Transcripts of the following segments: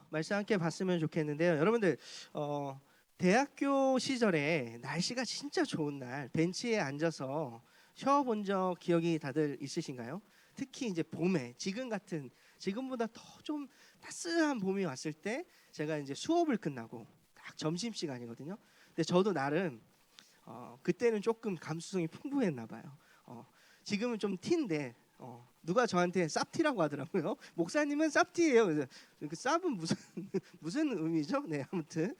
말씀 함께 봤으면 좋겠는데요. 여러분들 대학교 시절에 날씨가 진짜 좋은 날 벤치에 앉아서 쉬어본 적 기억이 다들 있으신가요? 특히 이제 봄에 지금 같은 지금보다 더 좀 따스한 봄이 왔을 때 제가 이제 수업을 끝나고 딱 점심 시간이거든요. 근데 저도 나름 그때는 조금 감수성이 풍부했나 봐요. 지금은 좀 티인데 누가 저한테 쌉티라고 하더라고요. 목사님은 쌉티예요. 그래서 그 쌉은 무슨 무슨 의미죠? 네, 아무튼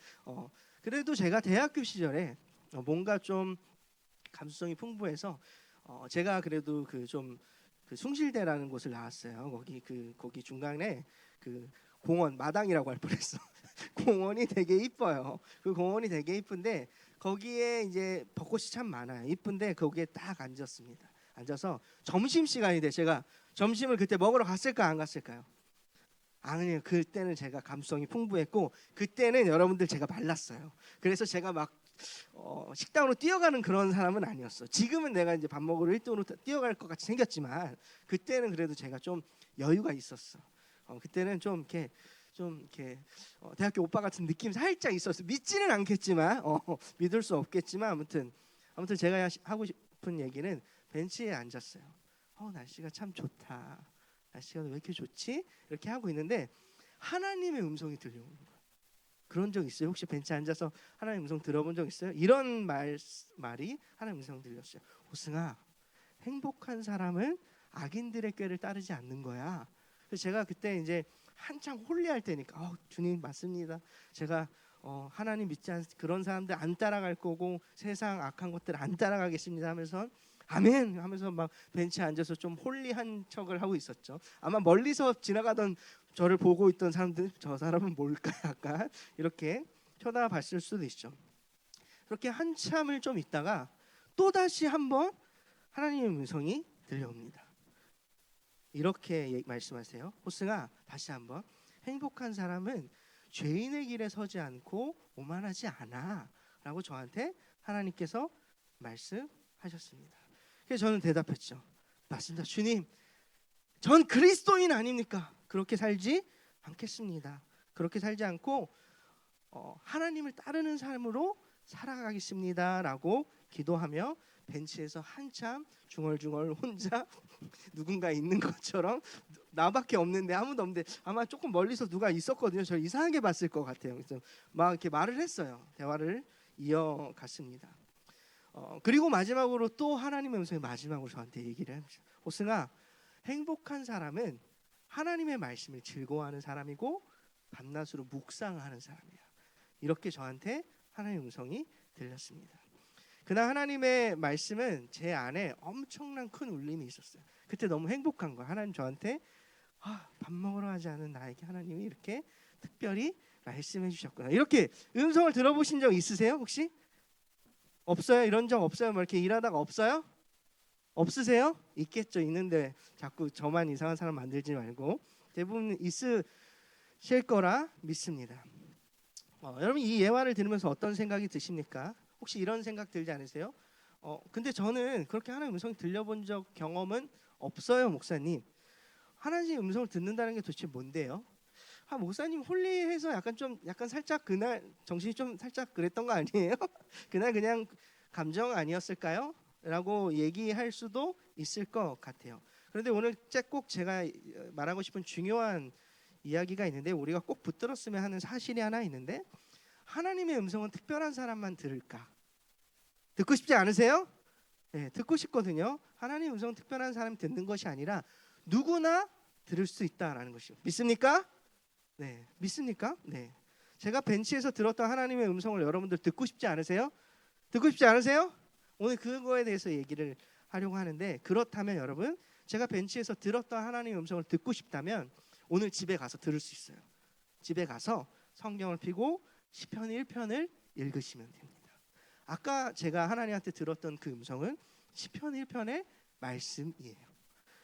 그래도 제가 대학교 시절에 뭔가 좀 감수성이 풍부해서 제가 그래도 그 숭실대라는 곳을 나왔어요. 거기 중간에 그 공원 마당이라고 할 뻔했어. 공원이 되게 이뻐요. 그 공원이 되게 이쁜데 거기에 이제 벚꽃이 참 많아요. 이쁜데 거기에 딱 앉았습니다. 앉아서 점심 시간이 돼. 제가 점심을 그때 먹으러 갔을까 안 갔을까요? 아니요. 그때는 제가 감수성이 풍부했고 그때는 여러분들 제가 말랐어요. 그래서 제가 막 식당으로 뛰어가는 그런 사람은 아니었어. 지금은 내가 이제 밥 먹으러 1등으로 뛰어갈 것 같이 생겼지만 그때는 그래도 제가 좀 여유가 있었어. 그때는 좀 이렇게 대학교 오빠 같은 느낌 살짝 있었어. 믿지는 않겠지만 믿을 수 없겠지만 아무튼 제가 하고 싶은 얘기는 벤치에 앉았어요. 날씨가 참 좋다. 날씨가 왜 이렇게 좋지? 이렇게 하고 있는데 하나님의 음성이 들려오는 거예요. 그런 적 있어요? 혹시 벤치에 앉아서 하나님 음성 들어본 적 있어요? 이런 말이 하나님 음성 들렸어요. 호승아, 행복한 사람은 악인들의 꾀를 따르지 않는 거야. 그래서 제가 그때 이제 한창 홀리할 때니까 주님 맞습니다. 제가 하나님 믿지 않는 그런 사람들 안 따라갈 거고 세상 악한 것들 안 따라가겠습니다 하면서 아멘 하면서 막 벤치에 앉아서 좀 홀리한 척을 하고 있었죠. 아마 멀리서 지나가던 저를 보고 있던 사람들 저 사람은 뭘까 약간 이렇게 쳐다봤을 수도 있죠. 그렇게 한참을 좀 있다가 또다시 한번 하나님의 음성이 들려옵니다. 이렇게 말씀하세요. 호승아, 다시 한번 행복한 사람은 죄인의 길에 서지 않고 오만하지 않아 라고 저한테 하나님께서 말씀하셨습니다. 그래서 저는 대답했죠. 맞습니다. 주님, 전 그리스도인 아닙니까? 그렇게 살지 않겠습니다. 그렇게 살지 않고 하나님을 따르는 삶으로 살아가겠습니다 라고 기도하며 벤치에서 한참 중얼중얼 혼자 누군가 있는 것처럼 나밖에 없는데 아무도 없는데 아마 조금 멀리서 누가 있었거든요. 저 이상하게 봤을 것 같아요. 그래서 막 이렇게 말을 했어요. 대화를 이어갔습니다. 그리고 마지막으로 또 하나님의 음성이 마지막으로 저한테 얘기를 합니다. 호승아, 행복한 사람은 하나님의 말씀을 즐거워하는 사람이고 밤낮으로 묵상하는 사람이야. 이렇게 저한테 하나님의 음성이 들렸습니다. 그날 하나님의 말씀은 제 안에 엄청난 큰 울림이 있었어요. 그때 너무 행복한 거예요. 하나님 저한테 밥 먹으러 하지 않은 나에게 하나님이 이렇게 특별히 말씀해 주셨구나. 이렇게 음성을 들어보신 적 있으세요? 혹시? 없어요? 이런 적 없어요? 뭐 이렇게 일하다가 없어요? 없으세요? 있겠죠. 있는데 자꾸 저만 이상한 사람 만들지 말고 대부분 있으실 거라 믿습니다. 여러분 이 예화를 들으면서 어떤 생각이 드십니까? 혹시 이런 생각 들지 않으세요? 근데 저는 그렇게 하나님의 음성이 들려본 적 경험은 없어요, 목사님. 하나님의 음성을 듣는다는 게 도대체 뭔데요? 목사님 홀리해서 약간 살짝 그날 정신이 좀 살짝 그랬던 거 아니에요? 그날 그냥 감정 아니었을까요? 라고 얘기할 수도 있을 것 같아요. 그런데 오늘 꼭 제가 말하고 싶은 중요한 이야기가 있는데 우리가 꼭 붙들었으면 하는 사실이 하나 있는데 하나님의 음성은 특별한 사람만 들을까? 듣고 싶지 않으세요? 네, 듣고 싶거든요. 하나님의 음성은 특별한 사람이 듣는 것이 아니라 누구나 들을 수 있다라는 것이요. 믿습니까? 네, 믿습니까? 네. 제가 벤치에서 들었던 하나님의 음성을 여러분들 듣고 싶지 않으세요? 듣고 싶지 않으세요? 오늘 그거에 대해서 얘기를 하려고 하는데 그렇다면 여러분 제가 벤치에서 들었던 하나님의 음성을 듣고 싶다면 오늘 집에 가서 들을 수 있어요. 집에 가서 성경을 펴고 시편 1편을 읽으시면 됩니다. 아까 제가 하나님한테 들었던 그 음성은 시편 1편의 말씀이에요.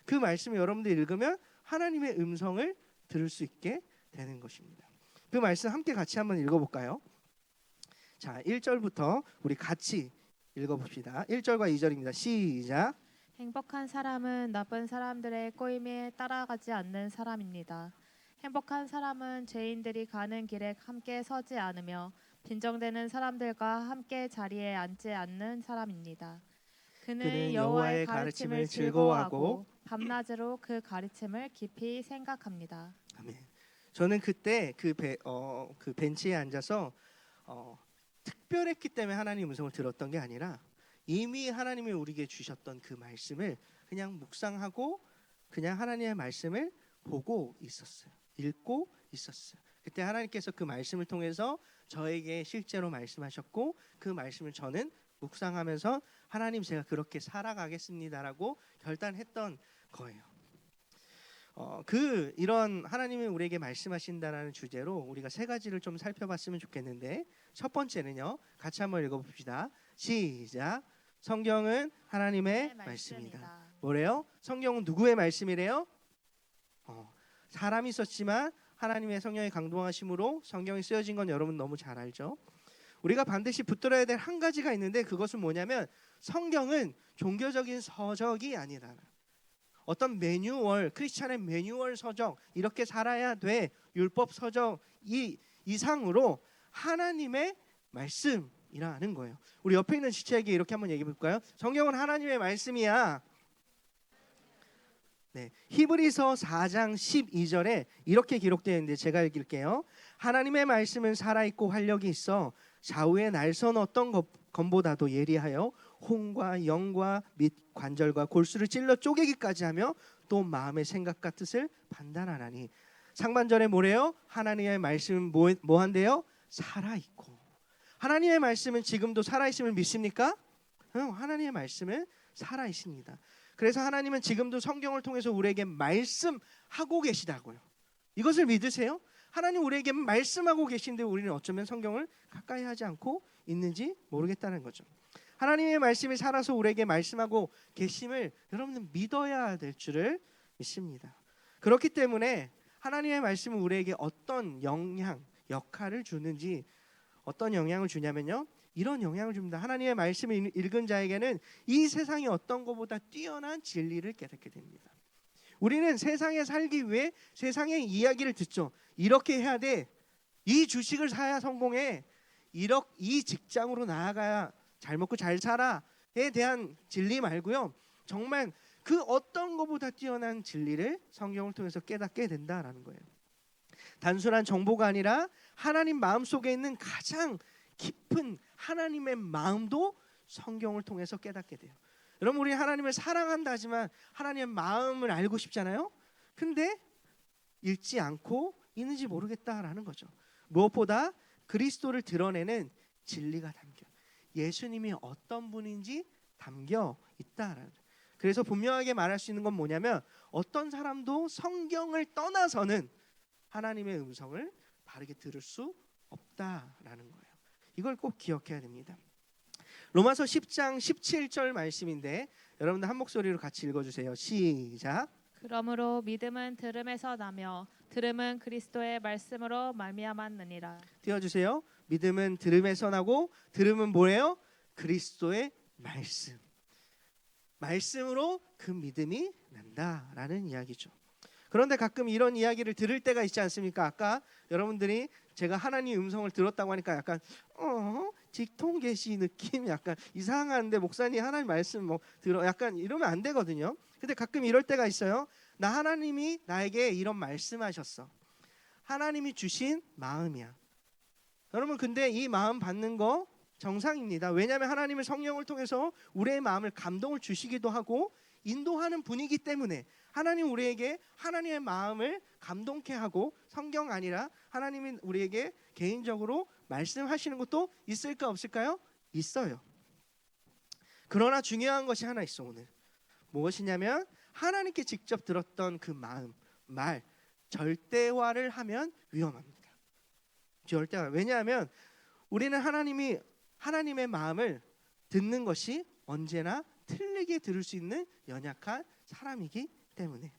그 말씀을 여러분들이 읽으면 하나님의 음성을 들을 수 있게 되는 것입니다. 그 말씀 함께 같이 한번 읽어볼까요? 자, 1절부터 우리 같이 읽어봅시다. 1절과 2절입니다. 시작. 행복한 사람은 나쁜 사람들의 꼬임에 따라가지 않는 사람입니다. 행복한 사람은 죄인들이 가는 길에 함께 서지 않으며 빈정대는 사람들과 함께 자리에 앉지 않는 사람입니다. 그는 여호와의 가르침을 즐거워하고 밤낮으로 그 가르침을 깊이 생각합니다. 아멘. 저는 그때 그 벤치에 앉아서 특별했기 때문에 하나님 음성을 들었던 게 아니라 이미 하나님이 우리에게 주셨던 그 말씀을 그냥 묵상하고 그냥 하나님의 말씀을 보고 있었어요. 읽고 있었어요. 그때 하나님께서 그 말씀을 통해서 저에게 실제로 말씀하셨고 그 말씀을 저는 묵상하면서 하나님 제가 그렇게 살아가겠습니다라고 결단했던 거예요. 이런 하나님이 우리에게 말씀하신다라는 주제로 우리가 세 가지를 좀 살펴봤으면 좋겠는데 첫 번째는요. 같이 한번 읽어봅시다. 시작. 성경은 하나님의 말씀이다. 뭐래요? 성경은 누구의 말씀이래요? 사람이 썼지만 하나님의 성령의 강동하심으로 성경이 쓰여진 건 여러분 너무 잘 알죠? 우리가 반드시 붙들어야 될 한 가지가 있는데 그것은 뭐냐면 성경은 종교적인 서적이 아니다. 어떤 매뉴얼, 크리스찬의 매뉴얼 서적 이렇게 살아야 돼 율법 서적 이상으로 하나님의 말씀이라는 거예요. 우리 옆에 있는 지체에게 이렇게 한번 얘기해 볼까요? 성경은 하나님의 말씀이야. 네, 히브리서 4장 12절에 이렇게 기록되어 있는데 제가 읽을게요. 하나님의 말씀은 살아있고 활력이 있어 좌우의 날선 어떤 검보다도 예리하여 혼과 영과 및 관절과 골수를 찔러 쪼개기까지 하며 또 마음의 생각과 뜻을 판단하나니. 상반절에 뭐래요? 하나님의 말씀은 뭐 한대요? 살아있고. 하나님의 말씀은 지금도 살아있음을 믿습니까? 하나님의 말씀은 살아있습니다. 그래서 하나님은 지금도 성경을 통해서 우리에게 말씀하고 계시다고요. 이것을 믿으세요? 하나님 우리에게 말씀하고 계신데 우리는 어쩌면 성경을 가까이 하지 않고 있는지 모르겠다는 거죠. 하나님의 말씀이 살아서 우리에게 말씀하고 계심을 여러분은 믿어야 될 줄을 믿습니다. 그렇기 때문에 하나님의 말씀은 우리에게 어떤 역할을 주는지 어떤 영향을 주냐면요. 이런 영향을 줍니다. 하나님의 말씀을 읽은 자에게는 이 세상이 어떤 것보다 뛰어난 진리를 깨닫게 됩니다. 우리는 세상에 살기 위해 세상의 이야기를 듣죠. 이렇게 해야 돼. 이 주식을 사야 성공해. 이 직장으로 나아가야 잘 먹고 잘 살아에 대한 진리 말고요. 정말 그 어떤 것보다 뛰어난 진리를 성경을 통해서 깨닫게 된다라는 거예요. 단순한 정보가 아니라 하나님 마음속에 있는 가장 깊은 하나님의 마음도 성경을 통해서 깨닫게 돼요. 여러분 우리 하나님을 사랑한다 하지만 하나님의 마음을 알고 싶잖아요. 근데 읽지 않고 있는지 모르겠다라는 거죠. 무엇보다 그리스도를 드러내는 진리가 담겨 예수님이 어떤 분인지 담겨 있다라는. 그래서 분명하게 말할 수 있는 건 뭐냐면 어떤 사람도 성경을 떠나서는 하나님의 음성을 바르게 들을 수 없다라는 거예요. 이걸 꼭 기억해야 됩니다. 로마서 10장 17절 말씀인데 여러분들 한 목소리로 같이 읽어주세요. 시작. 그러므로 믿음은 들음에서 나며 들음은 그리스도의 말씀으로 말미암았느니라. 띄워주세요. 믿음은 들음에서 나고 들음은 뭐예요? 그리스도의 말씀. 말씀으로 그 믿음이 난다라는 이야기죠. 그런데 가끔 이런 이야기를 들을 때가 있지 않습니까? 아까 여러분들이 제가 하나님 음성을 들었다고 하니까 약간 직통 계시 느낌 약간 이상한데 목사님 하나님 말씀 뭐 들어 약간 이러면 안 되거든요. 근데 가끔 이럴 때가 있어요. 하나님이 나에게 이런 말씀하셨어. 하나님이 주신 마음이야. 여러분 근데 이 마음 받는 거 정상입니다. 왜냐하면 하나님의 성령을 통해서 우리의 마음을 감동을 주시기도 하고 인도하는 분이기 때문에 하나님 우리에게 하나님의 마음을 감동케 하고 성경 아니라 하나님이 우리에게 개인적으로 말씀하시는 것도 있을까 없을까요? 있어요. 그러나 중요한 것이 하나 있어 오늘. 무엇이냐면 하나님께 직접 들었던 그 마음, 말 절대화를 하면 위험합니다. 절대화. 왜냐하면 우리는 하나님의 마음을 듣는 것이 언제나 틀리게 들을 수 있는 연약한 사람이기 때문에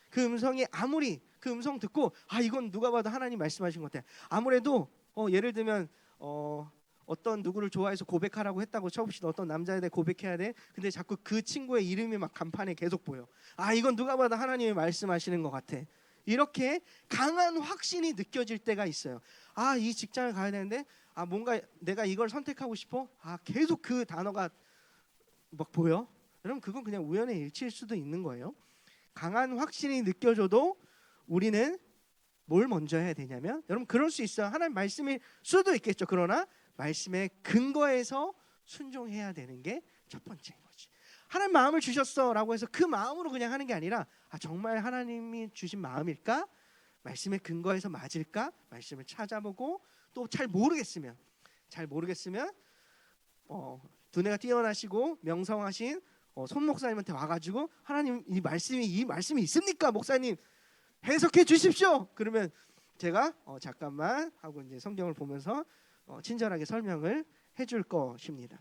그 음성이 아무리 그 음성 듣고 이건 누가 봐도 하나님 말씀하신 것 같아. 아무래도 예를 들면 어떤 누구를 좋아해서 고백하라고 했다고 쳐봅시다. 어떤 남자에 대해 고백해야 돼. 근데 자꾸 그 친구의 이름이 막 간판에 계속 보여. 이건 누가 봐도 하나님이 말씀하시는 것 같아. 이렇게 강한 확신이 느껴질 때가 있어요. 아, 이 직장을 가야 되는데 뭔가 내가 이걸 선택하고 싶어. 계속 그 단어가 막 보여. 여러분 그건 그냥 우연의 일치일 수도 있는 거예요. 강한 확신이 느껴져도 우리는 뭘 먼저 해야 되냐면, 여러분 그럴 수 있어요. 하나님 말씀일 수도 있겠죠. 그러나 말씀의 근거에서 순종해야 되는 게 첫 번째인 거지. 하나님 마음을 주셨어라고 해서 그 마음으로 그냥 하는 게 아니라 정말 하나님이 주신 마음일까? 말씀의 근거에서 맞을까? 말씀을 찾아보고, 또 잘 모르겠으면 두뇌가 뛰어나시고 명성하신 손 목사님한테 와가지고 하나님 이 말씀이 있습니까? 목사님 해석해 주십시오. 그러면 제가 잠깐만 하고 이제 성경을 보면서 친절하게 설명을 해줄 것입니다.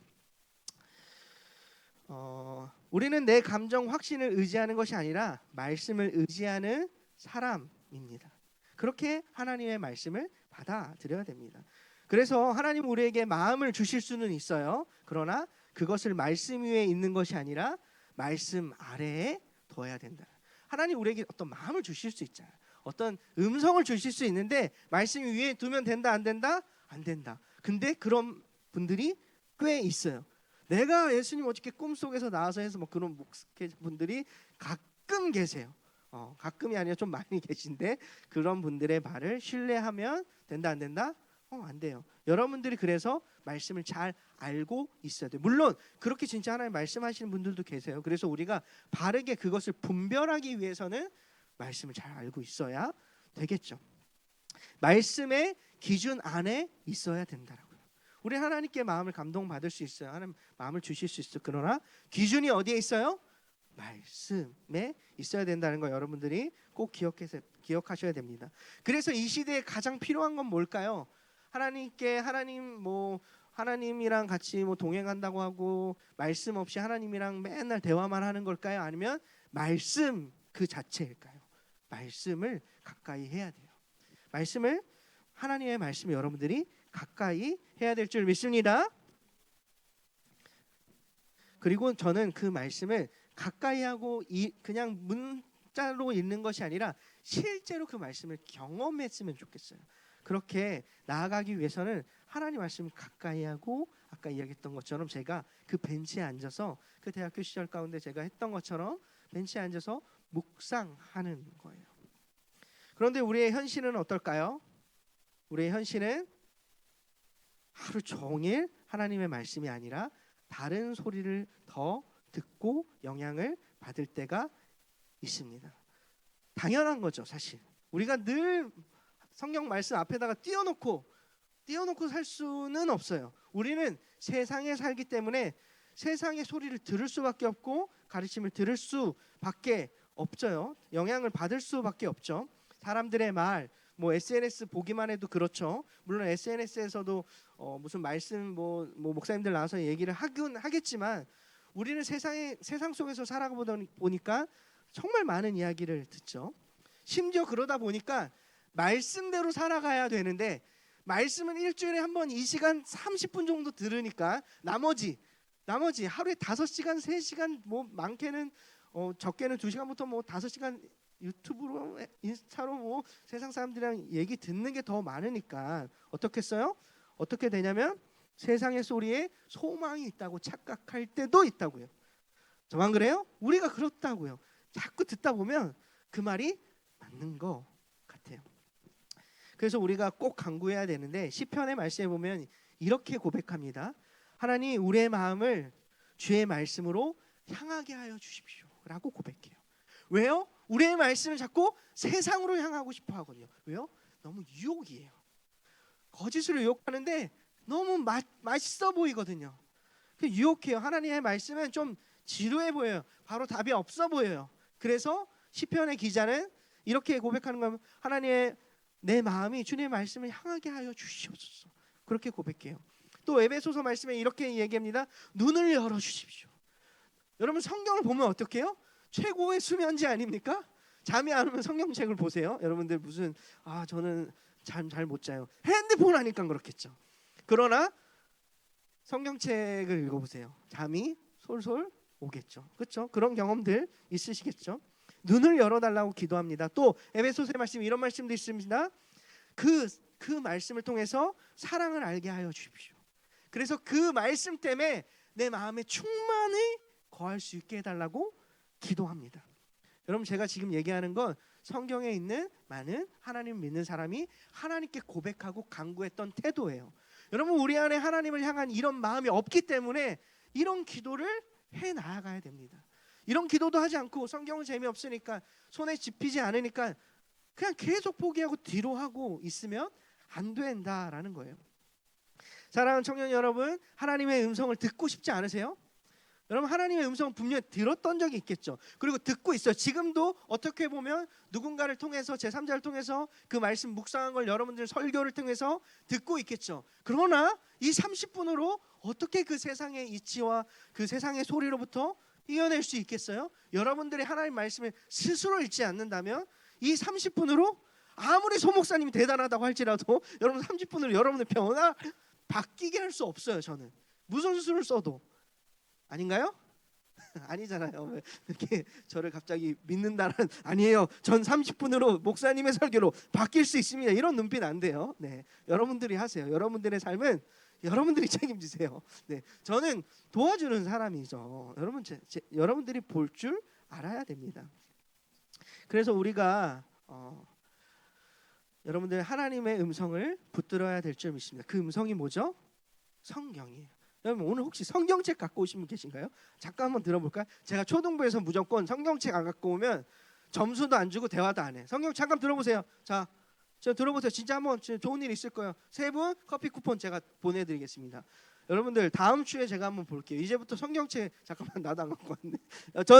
우리는 내 감정 확신을 의지하는 것이 아니라 말씀을 의지하는 사람입니다. 그렇게 하나님의 말씀을 받아들여야 됩니다. 그래서 하나님 우리에게 마음을 주실 수는 있어요. 그러나 그것을 말씀 위에 있는 것이 아니라 말씀 아래에 둬야 된다. 하나님 우리에게 어떤 마음을 주실 수 있잖아요. 어떤 음성을 주실 수 있는데 말씀 위에 두면 된다, 안 된다? 안 된다. 근데 그런 분들이 꽤 있어요. 내가 예수님 어저께 꿈속에서 나와서 해서 그런 분들이 가끔 계세요. 가끔이 아니라 좀 많이 계신데, 그런 분들의 말을 신뢰하면 된다, 안 된다? 안 돼요. 여러분들이 그래서 말씀을 잘 알고 있어야 돼요. 물론 그렇게 진짜 하나님 말씀하시는 분들도 계세요. 그래서 우리가 바르게 그것을 분별하기 위해서는 말씀을 잘 알고 있어야 되겠죠. 말씀의 기준 안에 있어야 된다라고요. 우리 하나님께 마음을 감동받을 수 있어요. 하나님 마음을 주실 수 있어요. 그러나 기준이 어디에 있어요? 말씀에 있어야 된다는 거 여러분들이 꼭 기억하셔야 됩니다. 그래서 이 시대에 가장 필요한 건 뭘까요? 하나님이랑 같이 동행한다고 하고 말씀 없이 하나님이랑 맨날 대화만 하는 걸까요? 아니면 말씀 그 자체일까요? 말씀을 가까이 해야 돼요. 하나님의 말씀을 여러분들이 가까이 해야 될 줄 믿습니다. 그리고 저는 그 말씀을 가까이 하고 그냥 문자로 읽는 것이 아니라 실제로 그 말씀을 경험했으면 좋겠어요. 그렇게 나아가기 위해서는 하나님 말씀을 가까이 하고, 아까 이야기했던 것처럼 제가 그 벤치에 앉아서, 그 대학교 시절 가운데 제가 했던 것처럼 벤치에 앉아서 묵상하는 거예요. 그런데 우리의 현실은 어떨까요? 우리의 현실은 하루 종일 하나님의 말씀이 아니라 다른 소리를 더 듣고 영향을 받을 때가 있습니다. 당연한 거죠, 사실. 우리가 늘 성경 말씀 앞에다가 띄워놓고 살 수는 없어요. 우리는 세상에 살기 때문에 세상의 소리를 들을 수밖에 없고 가르침을 들을 수밖에 없죠. 영향을 받을 수밖에 없죠. 사람들의 말, SNS 보기만 해도 그렇죠. 물론 SNS에서도 무슨 말씀 목사님들 나와서 얘기를 하겠지만, 우리는 세상 속에서 살아보다 보니까 정말 많은 이야기를 듣죠. 심지어 그러다 보니까 말씀대로 살아가야 되는데, 말씀은 일주일에 한 번 2시간 30분 정도 들으니까 나머지 하루에 5시간 3시간 많게는 적게는 2시간부터 5시간 유튜브로 인스타로 세상 사람들이랑 얘기 듣는 게 더 많으니까 어떻게 되냐면 세상의 소리에 소망이 있다고 착각할 때도 있다고요. 저만 그래요? 우리가 그렇다고요. 자꾸 듣다 보면 그 말이 맞는 것 같아요. 그래서 우리가 꼭 간구해야 되는데, 시편의 말씀에 보면 이렇게 고백합니다. 하나님 우리의 마음을 주의 말씀으로 향하게 하여 주십시오 라고 고백해요. 왜요? 우리의 말씀을 자꾸 세상으로 향하고 싶어 하거든요. 왜요? 너무 유혹이에요. 거짓으로 유혹하는데 너무 맛있어 보이거든요. 유혹해요. 하나님의 말씀은 좀 지루해 보여요. 바로 답이 없어 보여요. 그래서 시편의 기자는 이렇게 고백하는 겁니다. 하나님의 내 마음이 주님의 말씀을 향하게 하여 주시옵소서. 그렇게 고백해요. 또 에베소서 말씀에 이렇게 얘기합니다. 눈을 열어 주십시오. 여러분 성경을 보면 어떡해요? 최고의 수면제 아닙니까? 잠이 안 오면 성경책을 보세요. 여러분들 무슨 저는 잠 잘 못 자요. 핸드폰 하니까 그렇겠죠. 그러나 성경책을 읽어보세요. 잠이 솔솔 오겠죠. 그렇죠? 그런 경험들 있으시겠죠? 눈을 열어달라고 기도합니다. 또 에베소서의 말씀 이런 말씀도 있습니다. 그 말씀을 통해서 사랑을 알게 하여 주십시오. 그래서 그 말씀 때문에 내 마음에 충만히 거할 수 있게 해달라고 기도합니다. 여러분, 제가 지금 얘기하는 건 성경에 있는 많은 하나님 믿는 사람이 하나님께 고백하고 간구했던 태도예요. 여러분, 우리 안에 하나님을 향한 이런 마음이 없기 때문에 이런 기도를 해 나아가야 됩니다. 이런 기도도 하지 않고 성경은 재미없으니까 손에 집히지 않으니까 그냥 계속 포기하고 뒤로 하고 있으면 안 된다라는 거예요. 사랑하는 청년 여러분, 하나님의 음성을 듣고 싶지 않으세요? 여러분, 하나님의 음성은 분명히 들었던 적이 있겠죠. 그리고 듣고 있어요. 지금도 어떻게 보면 누군가를 통해서, 제3자를 통해서 그 말씀 묵상한 걸 여러분들 설교를 통해서 듣고 있겠죠. 그러나 이 30분으로 어떻게 그 세상의 이치와 그 세상의 소리로부터 이겨낼 수 있겠어요? 여러분들이 하나님 말씀을 스스로 읽지 않는다면 이 30분으로 아무리 소목사님이 대단하다고 할지라도 여러분 30분으로 여러분의 변화 바뀌게 할 수 없어요. 저는 무슨 수를 써도. 아닌가요? 아니잖아요. 왜 이렇게 저를 갑자기 믿는다는, 아니에요. 전 30분으로 목사님의 설교로 바뀔 수 있습니다. 이런 눈빛 안 돼요. 네, 여러분들이 하세요. 여러분들의 삶은 여러분들이 책임지세요. 네, 저는 도와주는 사람이죠. 여러분들이 볼 줄 알아야 됩니다. 그래서 우리가 여러분들 하나님의 음성을 붙들어야 될 줄 믿습니다. 그 음성이 뭐죠? 성경이에요. 여러분, 오늘 혹시 성경책 갖고 오신 분 계신가요? 잠깐 한번 들어볼까요? 제가 초등부에서 무조건 성경책 안 갖고 오면 점수도 안 주고 대화도 안 해. 성경 잠깐 들어보세요. 자, 저 들어보세요. 진짜 한번 좋은 일 있을 거예요. 3분 커피 쿠폰 제가 보내드리겠습니다. 여러분들 다음 주에 제가 한번 볼게요. 이제부터 성경책, 잠깐만, 나도 안 갖고 왔네.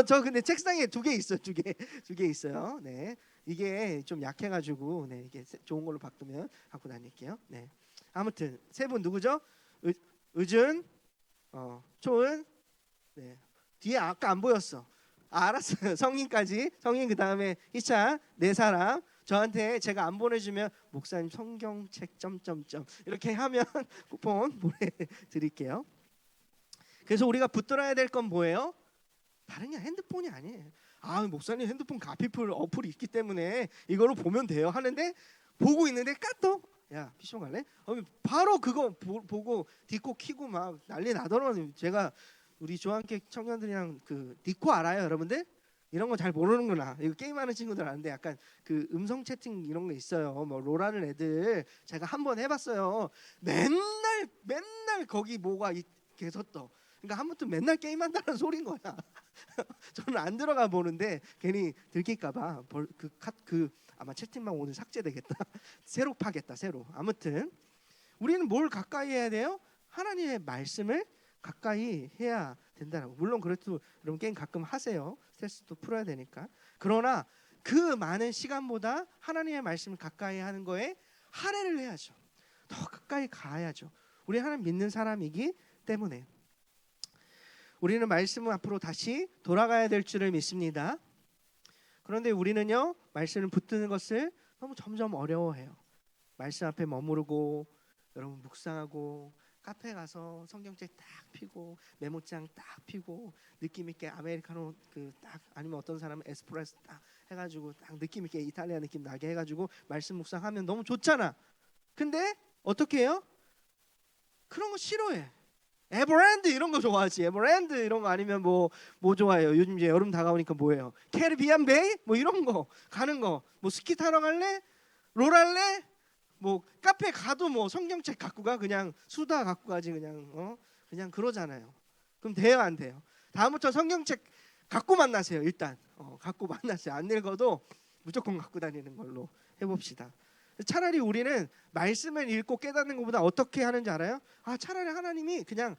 저 근데 책상에 2개 있어요. 2개 있어요. 네, 이게 좀 약해가지고, 네, 이게 좋은 걸로 바꾸면 갖고 다닐게요. 네, 아무튼 3분 누구죠? 의준, 초은, 네, 뒤에 아까 안 보였어. 알았어요. 성인까지, 성인 그 다음에 희찬, 4사람. 저한테 제가 안 보내주면 목사님 성경책 점점점 이렇게 하면 쿠폰 보내드릴게요. 그래서 우리가 붙들어야 될 건 뭐예요? 다른 게 핸드폰이 아니에요. 아, 목사님 핸드폰 가피풀 어플이 있기 때문에 이걸로 보면 돼요 하는데, 보고 있는데 까똑, 야 PC방 갈래? 바로 그거 보고 디코 키고 막 난리 나더라고요. 제가 우리 조한객 청년들이랑 그 디코 알아요, 여러분들? 이런 거 잘 모르는구나. 이거 게임하는 친구들 아는데 약간 그 음성 채팅 이런 거 있어요. 뭐 롤하는 애들 제가 한번 해봤어요. 맨날 거기 뭐가 계속 떠. 그러니까 한 번도 맨날 게임한다는 소린 거야. 저는 안 들어가 보는데 괜히 들킬까봐 그 아마 채팅방 오늘 삭제되겠다. 새로 파겠다, 새로. 아무튼 우리는 뭘 가까이 해야 돼요? 하나님의 말씀을 가까이 해야 된다라고. 물론 그래도 여러분 게임 가끔 하세요. 스트레스도 풀어야 되니까. 그러나 그 많은 시간보다 하나님의 말씀을 가까이 하는 거에 할애를 해야죠. 더 가까이 가야죠. 우리 하나님 믿는 사람이기 때문에 우리는 말씀을 앞으로 다시 돌아가야 될 줄을 믿습니다. 그런데 우리는요, 말씀을 붙드는 것을 너무 점점 어려워해요. 말씀 앞에 머무르고 여러분 묵상하고 카페 가서 성경책 딱 펴고 메모장 딱 펴고 느낌 있게 아메리카노 딱, 아니면 어떤 사람은 에스프레소 딱 해가지고 딱 느낌 있게 이탈리아 느낌 나게 해가지고 말씀 묵상하면 너무 좋잖아. 근데 어떻게 해요? 그런 거 싫어해. 에버랜드 이런 거 좋아하지. 에버랜드 이런 거 아니면 뭐 좋아해요. 요즘 이제 여름 다가오니까 뭐예요? 캐리비안 베이 뭐 이런 거 가는 거. 뭐 스키 타러 갈래? 롤 할래? 뭐 카페 가도 뭐 성경책 갖고 가, 그냥 수다 갖고 가지, 그냥 그러잖아요. 그럼 돼요, 안 돼요? 다음부터 성경책 갖고 만나세요. 일단 갖고 만나세요. 안 읽어도 무조건 갖고 다니는 걸로 해봅시다. 차라리 우리는 말씀을 읽고 깨닫는 것보다 어떻게 하는지 알아요? 차라리 하나님이 그냥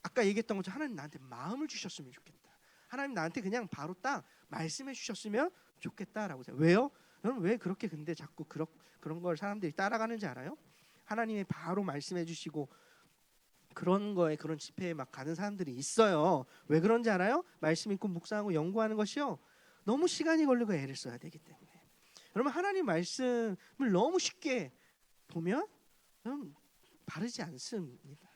아까 얘기했던 것처럼 하나님 나한테 마음을 주셨으면 좋겠다. 하나님 나한테 그냥 바로 딱 말씀해 주셨으면 좋겠다라고 생각해요. 왜요? 여러분, 왜 그렇게 근데 자꾸 그런 걸 사람들이 따라가는지 알아요? 하나님이 바로 말씀해 주시고 그런 거에, 그런 집회에 막 가는 사람들이 있어요. 왜 그런지 알아요? 말씀 읽고 묵상하고 연구하는 것이요, 너무 시간이 걸리고 애를 써야 되기 때문에. 여러분, 하나님 말씀을 너무 쉽게 보면 바르지 않습니다.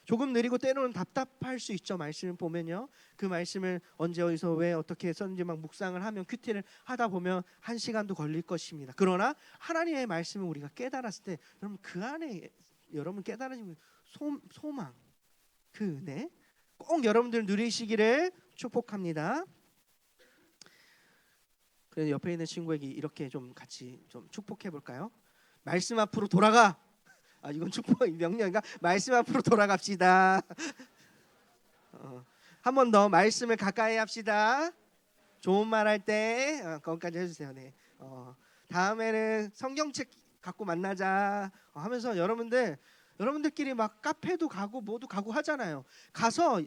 조금 느리고 때로는 답답할 수 있죠. 말씀을 보면요. 그 말씀을 언제 어디서 왜 어떻게 썼는지 막 묵상을 하면 큐티를 하다 보면 1시간도 걸릴 것입니다. 그러나 하나님의 말씀을 우리가 깨달았을 때 여러분 그 안에 여러분 깨달아지면 소망 그 은혜 꼭 여러분들 누리시기를 축복합니다. 그래서 옆에 있는 친구에게 이렇게 좀 같이 좀 축복해 볼까요? 말씀 앞으로 돌아가. 아 이건 축복 명령인가? 말씀 앞으로 돌아갑시다. 한 번 더 말씀을 가까이 합시다. 좋은 말 할 때 그것까지 해주세요. 네. 다음에는 성경책 갖고 만나자 하면서 여러분들끼리 막 카페도 가고 뭐도 가고 하잖아요. 가서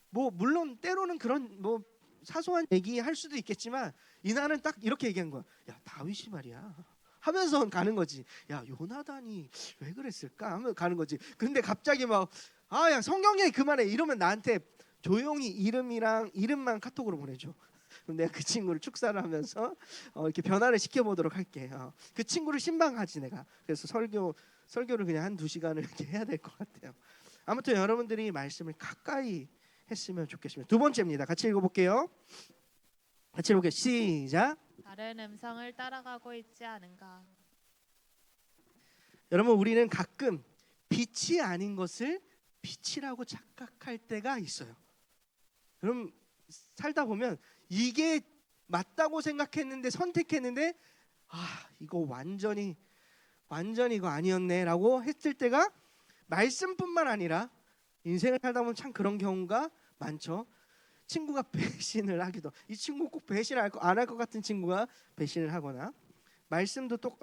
뭐 물론 때로는 그런 뭐 사소한 얘기 할 수도 있겠지만 이날은 딱 이렇게 얘기한 거야. 야 다윗이 말이야. 하면서 가는 거지. 야 요나단이 왜 그랬을까? 하면 가는 거지. 근데 갑자기 막 야 성경 얘기 그만해 이러면 나한테 조용히 이름만 카톡으로 보내줘. 그럼 내가 그 친구를 축사를 하면서 이렇게 변화를 시켜보도록 할게. 그 친구를 신방하지 내가. 그래서 설교를 그냥 한 2시간을 이렇게 해야 될 것 같아요. 아무튼 여러분들이 말씀을 가까이 했으면 좋겠습니다. 두 번째입니다. 같이 읽어볼게요. 같이 읽어볼게요. 시작. 다른 음성을 따라가고 있지 않은가. 여러분 우리는 가끔 빛이 아닌 것을 빛이라고 착각할 때가 있어요. 그럼 살다 보면 이게 맞다고 생각했는데 선택했는데 이거 완전히 이거 아니었네라고 했을 때가 말씀뿐만 아니라 인생을 살다 보면 참 그런 경우가 많죠. 친구가 배신을 하기도 이 친구 꼭 배신 안 할 것 같은 친구가 배신을 하거나 말씀도 또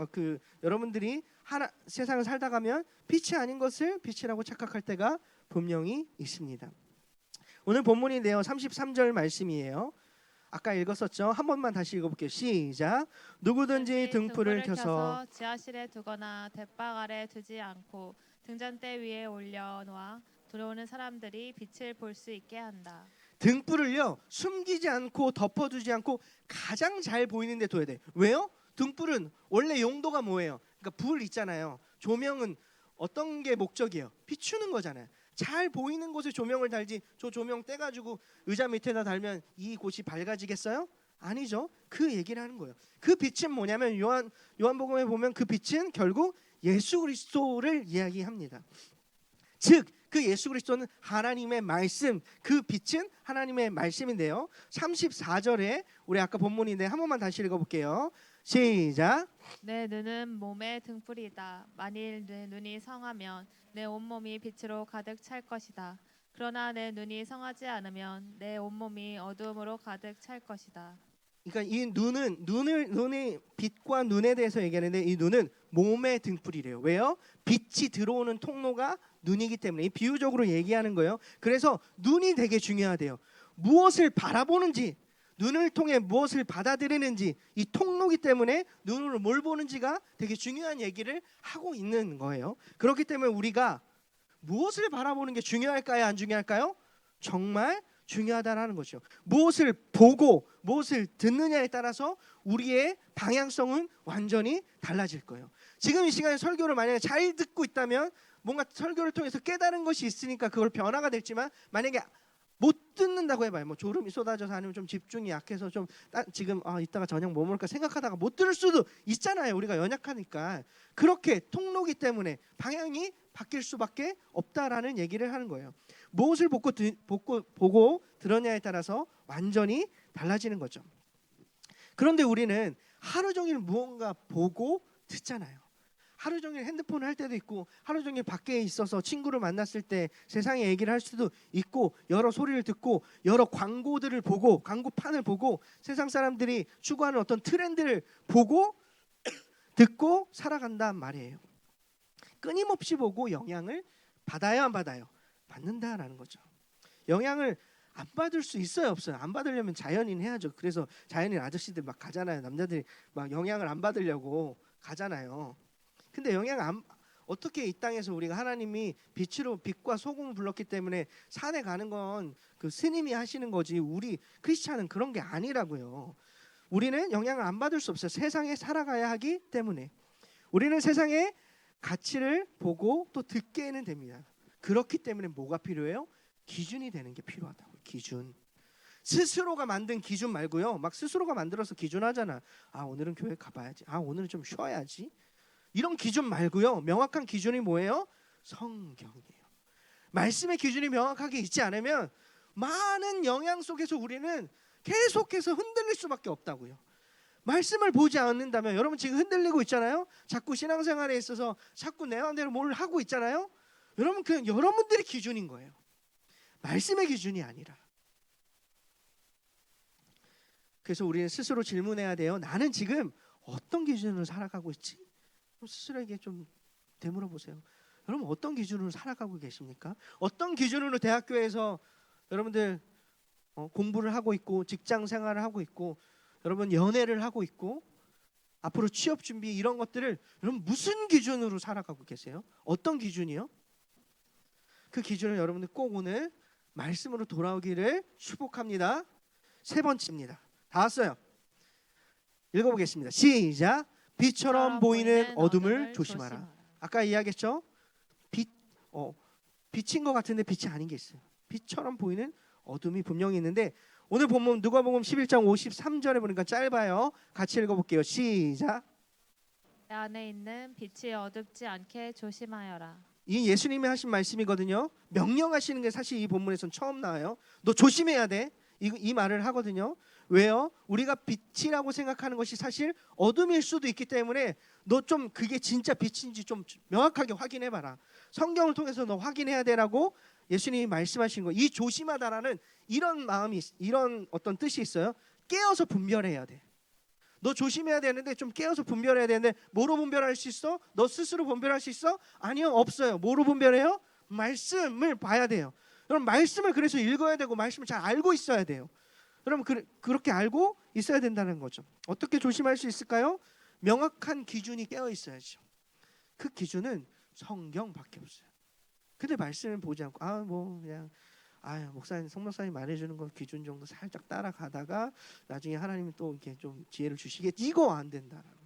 여러분들이 세상을 살다 가면 빛이 아닌 것을 빛이라고 착각할 때가 분명히 있습니다. 오늘 본문인데요. 33절 말씀이에요. 아까 읽었었죠. 한 번만 다시 읽어볼게요. 시작. 누구든지 등불을 켜서 지하실에 두거나 돛박 아래 두지 않고 등잔대 위에 올려놓아 들어오는 사람들이 빛을 볼 수 있게 한다. 등불을요 숨기지 않고 덮어두지 않고 가장 잘 보이는 데 둬야 돼. 왜요? 등불은 원래 용도가 뭐예요? 그러니까 불 있잖아요. 조명은 어떤 게 목적이에요? 비추는 거잖아요. 잘 보이는 곳에 조명을 달지 저 조명 떼가지고 의자 밑에다 달면 이 곳이 밝아지겠어요? 아니죠. 그 얘기를 하는 거예요. 그 빛은 뭐냐면 요한복음에 보면 그 빛은 결국 예수 그리스도를 이야기합니다. 즉 그 예수 그리스도는 하나님의 말씀, 그 빛은 하나님의 말씀인데요. 34절에 우리 아까 본문인데 한 번만 다시 읽어볼게요. 시작. 내 눈은 몸의 등불이다. 만일 내 눈이 성하면 내 온몸이 빛으로 가득 찰 것이다. 그러나 내 눈이 성하지 않으면 내 온몸이 어두움으로 가득 찰 것이다. 그러니까 이 눈의 빛과 눈에 대해서 얘기하는데 이 눈은 몸의 등불이래요. 왜요? 빛이 들어오는 통로가 눈이기 때문에 비유적으로 얘기하는 거예요. 그래서 눈이 되게 중요하대요. 무엇을 바라보는지, 눈을 통해 무엇을 받아들이는지 이 통로기 때문에 눈으로 뭘 보는지가 되게 중요한 얘기를 하고 있는 거예요. 그렇기 때문에 우리가 무엇을 바라보는 게 중요할까요? 안 중요할까요? 정말 중요하다라는 거죠. 무엇을 보고 무엇을 듣느냐에 따라서 우리의 방향성은 완전히 달라질 거예요. 지금 이 시간에 설교를 만약에 잘 듣고 있다면 뭔가 설교를 통해서 깨달은 것이 있으니까 그걸 변화가 됐지만 만약에 못 듣는다고 해봐요. 뭐 졸음이 쏟아져서 아니면 좀 집중이 약해서 좀 지금 이따가 저녁 뭐 먹을까 생각하다가 못 들을 수도 있잖아요. 우리가 연약하니까. 그렇게 통로기 때문에 방향이 바뀔 수밖에 없다라는 얘기를 하는 거예요. 무엇을 보고 들었냐에 따라서 완전히 달라지는 거죠. 그런데 우리는 하루 종일 무언가 보고 듣잖아요. 하루 종일 핸드폰을 할 때도 있고 하루 종일 밖에 있어서 친구를 만났을 때 세상의 얘기를 할 수도 있고 여러 소리를 듣고 여러 광고들을 보고 광고판을 보고 세상 사람들이 추구하는 어떤 트렌드를 보고 듣고 살아간단 말이에요. 끊임없이 보고 영향을 받아요, 안 받아요? 받는다라는 거죠. 영향을 안 받을 수 있어요, 없어요? 안 받으려면 자연인 해야죠. 그래서 자연인 아저씨들 막 가잖아요. 남자들이 막 영향을 안 받으려고 가잖아요. 근데 어떻게 이 땅에서 우리가 하나님이 빛과 소금을 불렀기 때문에 산에 가는 건 그 스님이 하시는 거지 우리 크리스찬은 그런 게 아니라고요. 우리는 영향을 안 받을 수 없어요. 세상에 살아가야 하기 때문에 우리는 세상의 가치를 보고 또 듣게는 됩니다. 그렇기 때문에 뭐가 필요해요? 기준이 되는 게 필요하다고. 기준. 스스로가 만든 기준 말고요. 막 스스로가 만들어서 기준하잖아. 아, 오늘은 교회 가봐야지. 아, 오늘은 좀 쉬어야지. 이런 기준 말고요. 명확한 기준이 뭐예요? 성경이에요. 말씀의 기준이 명확하게 있지 않으면 많은 영향 속에서 우리는 계속해서 흔들릴 수밖에 없다고요. 말씀을 보지 않는다면, 여러분 지금 흔들리고 있잖아요. 자꾸 신앙생활에 있어서 자꾸 내 마음대로 뭘 하고 있잖아요. 여러분 그 여러분들의 기준인 거예요. 말씀의 기준이 아니라. 그래서 우리는 스스로 질문해야 돼요. 나는 지금 어떤 기준으로 살아가고 있지? 스스로에게 좀 되물어 보세요. 여러분 어떤 기준으로 살아가고 계십니까? 어떤 기준으로 대학교에서 여러분들 공부를 하고 있고, 직장 생활을 하고 있고, 여러분 연애를 하고 있고, 앞으로 취업 준비 이런 것들을 여러분 무슨 기준으로 살아가고 계세요? 어떤 기준이요? 그 기준을 여러분들 꼭 오늘 말씀으로 돌아오기를 축복합니다. 세 번째입니다. 다 왔어요. 읽어보겠습니다. 시작. 빛처럼 보이는 어둠을 조심하라. 아까 이야기했죠? 빛인 것 같은데 빛이 아닌 게 있어요. 빛처럼 보이는 어둠이 분명히 있는데, 오늘 본문 누가복음 11장 53절에 보니까 짧아요. 같이 읽어볼게요. 시작. 내 안에 있는 빛이 어둡지 않게 조심하여라. 이 예수님이 하신 말씀이거든요. 명령하시는 게 사실 이 본문에선 처음 나와요. 너 조심해야 돼. 이 말을 하거든요. 왜요? 우리가 빛이라고 생각하는 것이 사실 어둠일 수도 있기 때문에 너 좀 그게 진짜 빛인지 좀 명확하게 확인해봐라. 성경을 통해서 너 확인해야 되라고 예수님이 말씀하신 거. 이 조심하다라는 이런 마음이, 이런 어떤 뜻이 있어요. 깨어서 분별해야 돼. 너 조심해야 되는데 좀 깨어서 분별해야 되는데, 뭐로 분별할 수 있어? 너 스스로 분별할 수 있어? 아니요, 없어요. 뭐로 분별해요? 말씀을 봐야 돼요. 여러분 말씀을 그래서 읽어야 되고, 말씀을 잘 알고 있어야 돼요. 여러분 그렇게 알고 있어야 된다는 거죠. 어떻게 조심할 수 있을까요? 명확한 기준이 깨어 있어야죠. 그 기준은 성경밖에 없어요. 근데 말씀을 보지 않고 뭐 그냥 목사님, 성목사님 말해주는 거 기준 정도 살짝 따라가다가 나중에 하나님이 또 이렇게 좀 지혜를 주시겠지, 이거 안 된다는 거예요.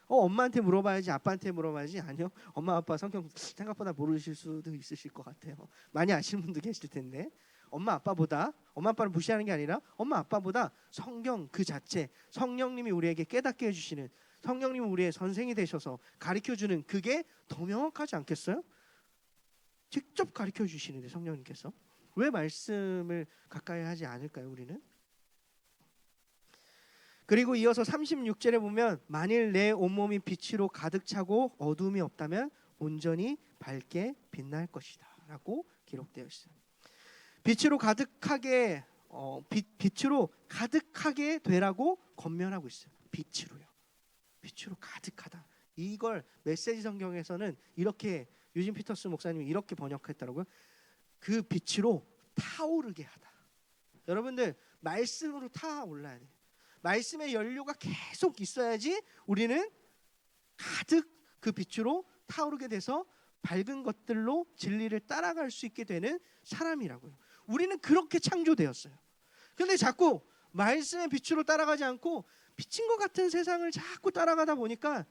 엄마한테 물어봐야지, 아빠한테 물어봐야지. 아니요, 엄마 아빠 성경 생각보다 모르실 수도 있으실 것 같아요. 많이 아시는 분도 계실 텐데, 엄마 아빠를 무시하는 게 아니라 엄마 아빠보다 성경 그 자체, 성령님이 우리에게 깨닫게 해주시는, 성령님이 우리의 선생이 되셔서 가르쳐주는 그게 더 명확하지 않겠어요? 직접 가르쳐 주시는데 성령님께서 왜 말씀을 가까이 하지 않을까요, 우리는? 그리고 이어서 36절에 보면, 만일 내 온몸이 빛으로 가득 차고 어둠이 없다면 온전히 밝게 빛날 것이다 라고 기록되어 있어요. 빛으로 가득하게 빛으로 가득하게 되라고 권면하고 있어요. 빛으로 가득하다. 이걸 메시지 성경에서는 이렇게, 유진 피터스 목사님이 이렇게 번역했더라고요. 그 빛으로 타오르게 하다. 여러분들 말씀으로 타올라야 돼요. 말씀의 연료가 계속 있어야지 우리는 가득 그 빛으로 타오르게 돼서 밝은 것들로 진리를 따라갈 수 있게 되는 사람이라고요. 우리는 그렇게 창조되었어요. 근데 자꾸 말씀의 빛으로 따라가지 않고 비친 것 같은 세상을 자꾸 따라가다 보니까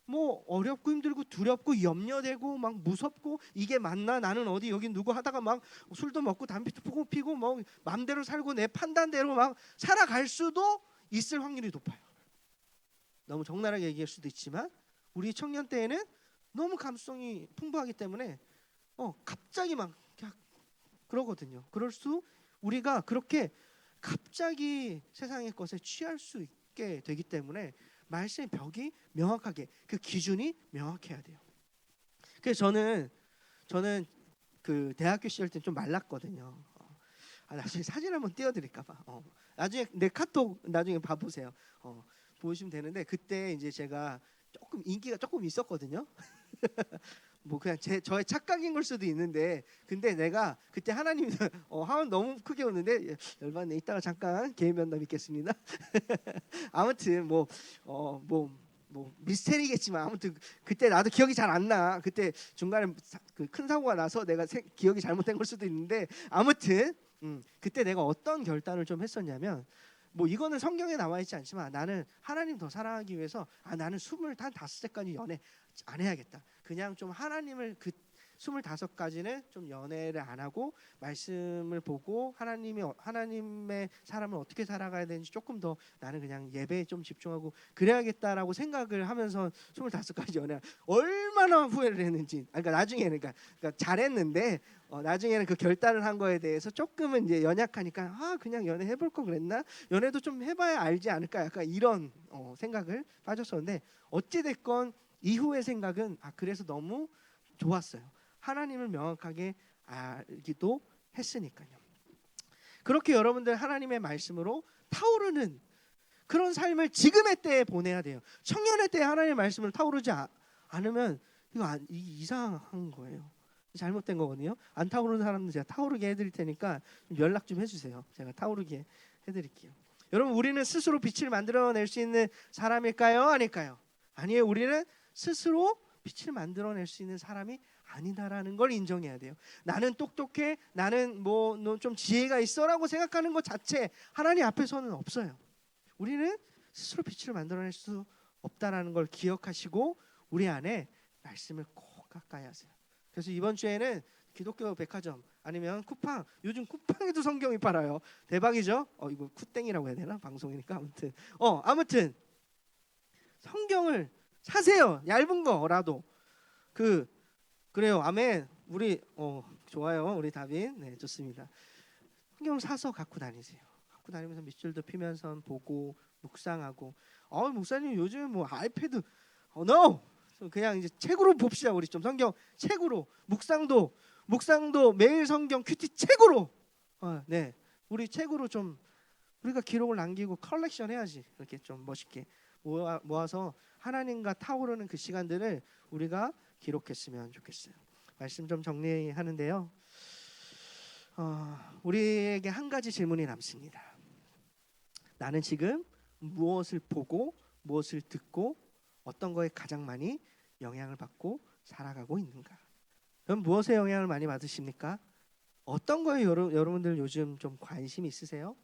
뭐 어렵고 힘들고 두렵고 염려되고 막 무섭고, 이게 맞나, 나는 어디 여기 누구 하다가 막 술도 먹고 담배도 피고 뭐 마음대로 살고 내 판단대로 막 살아갈 수도 있을 확률이 높아요. 너무 적나라하게 얘기할 수도 있지만 우리 청년 때에는 너무 감수성이 풍부하기 때문에 갑자기 막 그러거든요. 우리가 그렇게 갑자기 세상의 것에 취할 수 있게 되기 때문에 말씀의 벽이 명확하게, 그 기준이 명확해야 돼요. 그래서 저는 그 대학교 시절 때 좀 말랐거든요. 나중에 사진 한번 띄워드릴까 봐. 나중에 내 카톡 나중에 봐보세요. 보시면 되는데, 그때 이제 제가 조금 인기가 조금 있었거든요. 뭐 그냥 저의 착각인 걸 수도 있는데, 근데 내가 그때 하나님 하면 너무 크게 오는데 열받네. 이따가 잠깐 개인 면담 있겠습니다. 아무튼 뭐 미스테리겠지만, 아무튼 그때 나도 기억이 잘 안 나. 그때 중간에 큰 사고가 나서 내가 기억이 잘못된 걸 수도 있는데, 아무튼 그때 내가 어떤 결단을 좀 했었냐면, 뭐 이거는 성경에 나와 있지 않지만 나는 하나님 더 사랑하기 위해서 나는 25살까지 연애 안 해야겠다. 그냥 좀 하나님을 25까지는 좀 연애를 안 하고 말씀을 보고 하나님의 사람을 어떻게 살아가야 되는지 조금 더 나는 그냥 예배에 좀 집중하고 그래야겠다라고 생각을 하면서 25까지 연애 얼마나 후회를 했는지. 그러니까 나중에는 그러니까 잘했는데 나중에는 그 결단을 한 거에 대해서 조금은 이제 연약하니까 그냥 연애 해볼 거 그랬나? 연애도 좀 해봐야 알지 않을까? 약간 이런 생각을 빠졌었는데 어찌 됐건 이후의 생각은 그래서 너무 좋았어요. 하나님을 명확하게 알기도 했으니까요. 그렇게 여러분들 하나님의 말씀으로 타오르는 그런 삶을 지금의 때에 보내야 돼요. 청년의 때에 하나님의 말씀을 타오르지 않으면 이거 이상한 거예요. 잘못된 거거든요. 안 타오르는 사람들 제가 타오르게 해드릴 테니까 좀 연락 좀 해주세요. 제가 타오르게 해드릴게요. 여러분, 우리는 스스로 빛을 만들어낼 수 있는 사람일까요? 아닐까요? 아니에요. 우리는 스스로 빛을 만들어낼 수 있는 사람이 아니다라는 걸 인정해야 돼요. 나는 똑똑해, 나는 뭐 좀 지혜가 있어라고 생각하는 것 자체 하나님 앞에서는 없어요. 우리는 스스로 빛을 만들어낼 수 없다라는 걸 기억하시고 우리 안에 말씀을 꼭 가까이 하세요. 그래서 이번 주에는 기독교 백화점 아니면 쿠팡, 요즘 쿠팡에도 성경이 팔아요. 대박이죠? 이거 쿠땡이라고 해야 되나? 방송이니까 아무튼 성경을 사세요. 얇은 거라도. 그래요. 아멘. 우리 좋아요. 우리 다빈. 네, 좋습니다. 성경을 사서 갖고 다니세요. 갖고 다니면서 밑줄도 피면서 보고 묵상하고. 목사님 요즘에 뭐 아이패드 no. 그냥 이제 책으로 봅시다. 우리 좀 성경 책으로 묵상도 매일 성경 큐티 책으로. 네. 우리 책으로 좀 우리가 기록을 남기고 컬렉션 해야지. 이렇게 좀 멋있게 모아서 하나님과 타오르는 그 시간들을 우리가 기록했으면 좋겠어요. 말씀 좀 정리하는데요. 우리에게 한 가지 질문이 남습니다. 나는 지금 무엇을 보고 무엇을 듣고 어떤 거에 가장 많이 영향을 받고 살아가고 있는가? 그럼 무엇에 영향을 많이 받으십니까? 어떤 거에 여러분들 요즘 좀 관심이 있으세요?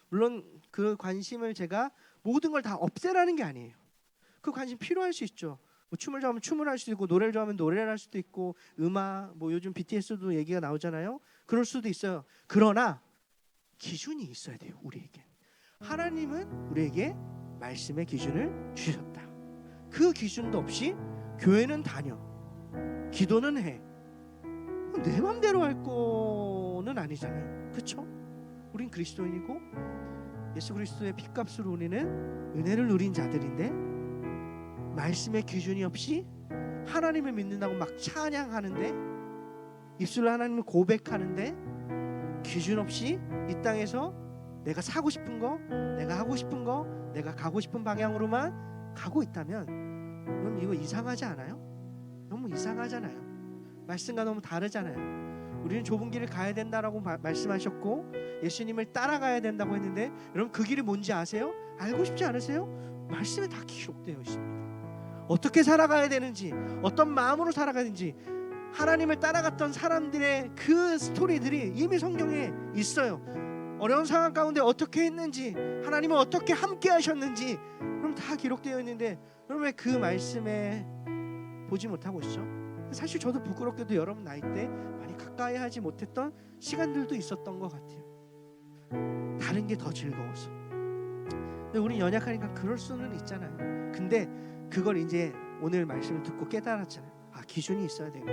물론 그 관심을 제가 모든 걸 다 없애라는 게 아니에요. 그 관심 필요할 수 있죠. 뭐 춤을 좋아하면 춤을 할 수도 있고 노래를 좋아하면 노래를 할 수도 있고 음악 뭐 요즘 BTS도 얘기가 나오잖아요. 그럴 수도 있어요. 그러나 기준이 있어야 돼요. 우리에게. 하나님은 우리에게 말씀의 기준을 주셨다. 그 기준도 없이 교회는 다녀, 기도는 해. 내 맘대로 할 거는 아니잖아요. 그렇죠? 우린 그리스도인이고 예수 그리스도의 핏값으로 우리는 은혜를 누린 자들인데 말씀의 기준이 없이 하나님을 믿는다고 막 찬양하는데 입술로 하나님을 고백하는데 기준 없이 이 땅에서 내가 사고 싶은 거, 내가 하고 싶은 거, 내가 가고 싶은 방향으로만 가고 있다면 그럼 이거 이상하지 않아요? 너무 이상하잖아요. 말씀과 너무 다르잖아요. 우리는 좁은 길을 가야 된다라고 말씀하셨고 예수님을 따라가야 된다고 했는데 여러분 그 길이 뭔지 아세요? 알고 싶지 않으세요? 말씀에 다 기록되어 있습니다. 어떻게 살아가야 되는지, 어떤 마음으로 살아가야 되는지 하나님을 따라갔던 사람들의 그 스토리들이 이미 성경에 있어요. 어려운 상황 가운데 어떻게 했는지, 하나님은 어떻게 함께 하셨는지 그럼 다 기록되어 있는데 여러분 왜 그 말씀에 보지 못하고 있죠? 사실 저도 부끄럽게도 여러분 나이 때 많이 가까이 하지 못했던 시간들도 있었던 것 같아요. 다른 게 더 즐거워서. 근데 우리 연약하니까 그럴 수는 있잖아요. 근데 그걸 이제 오늘 말씀을 듣고 깨달았잖아요. 기준이 있어야 되고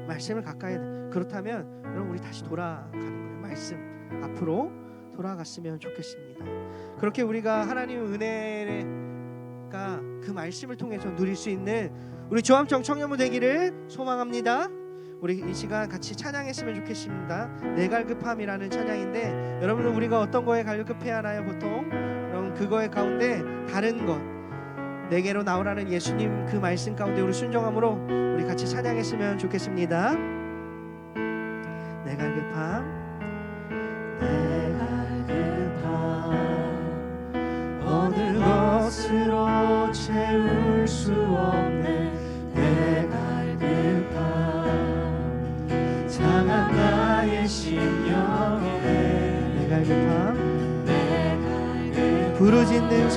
말씀을 가까이 해야 돼. 그렇다면 여러분 우리 다시 돌아가는 거예요. 말씀 앞으로 돌아갔으면 좋겠습니다. 그렇게 우리가 하나님의 은혜가 그 말씀을 통해서 누릴 수 있는 우리 조암청 청년부 되기를 소망합니다. 우리 이 시간 같이 찬양했으면 좋겠습니다. 내 갈급함이라는 찬양인데 여러분은 우리가 어떤 거에 갈급해야 하나요? 보통 여러분 그거의 가운데 다른 것 내게로 나오라는 예수님 그 말씀 가운데 우리 순종함으로 우리 같이 찬양했으면 좋겠습니다. 내 갈급함 내 갈급함 어느 것으로 채울 수 없네. 내 갈급함 상한 나의 심령에 내 갈급함 부르짖는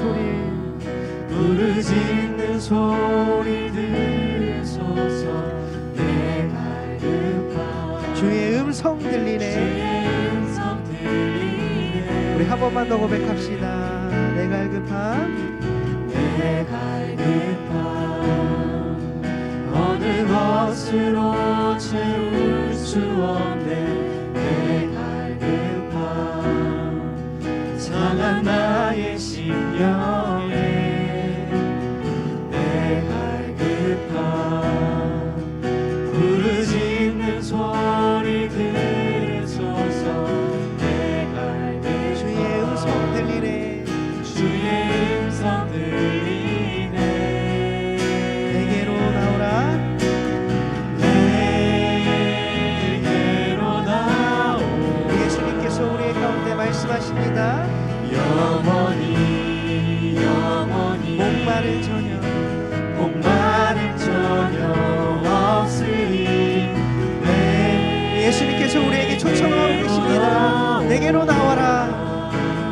소리 들으소서. 내 갈급함 음성 들리네. 우리 한 번만 더 고백합시다. 내 갈급함 내 갈급함 어느 것으로 채울 수 없네. 내 갈급함 상한 나의 심령에 내 갈급함 부르짖는 소리 들으소서. 내 갈급함 주의 음성 들리네. 주의 음성 들리네. 내게로 나오라. 내게로 나오라. 예수님께서 우리의 가운데 말씀하십니다. 영원히 영원히 목마른 저녁 목마른 저녁 없으리. 예수님께서 우리에게 초청하고 계십니다. 내게로 나와라.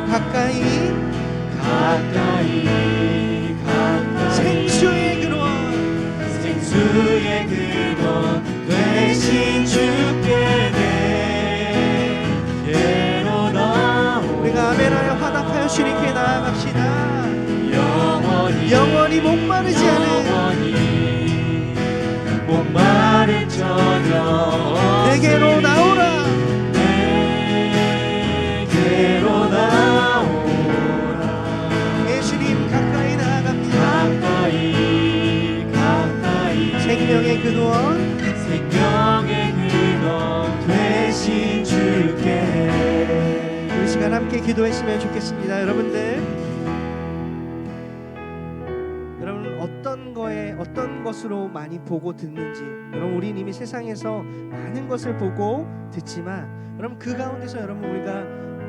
가까이 가까이 가까이 생수의 근원 생수의 근원 되신 주께 내게로 나오라. 우리가 아멘하여 화답하여 주님께 나아갑시다. 영원히 목마르지 않은 영원히 목마른 저녁 내게로 나오라. 내게로 나오라. 예수님 가까이 나아갑니다. 가까이 가까이 생명의 근원 생명의 근원 되신 주께. 우리 시간 함께 기도했으면 좋겠습니다. 여러분 어떤 것으로 많이 보고 듣는지. 여러분 우리는 이미 세상에서 많은 것을 보고 듣지만 여러분 그 가운데서 여러분 우리가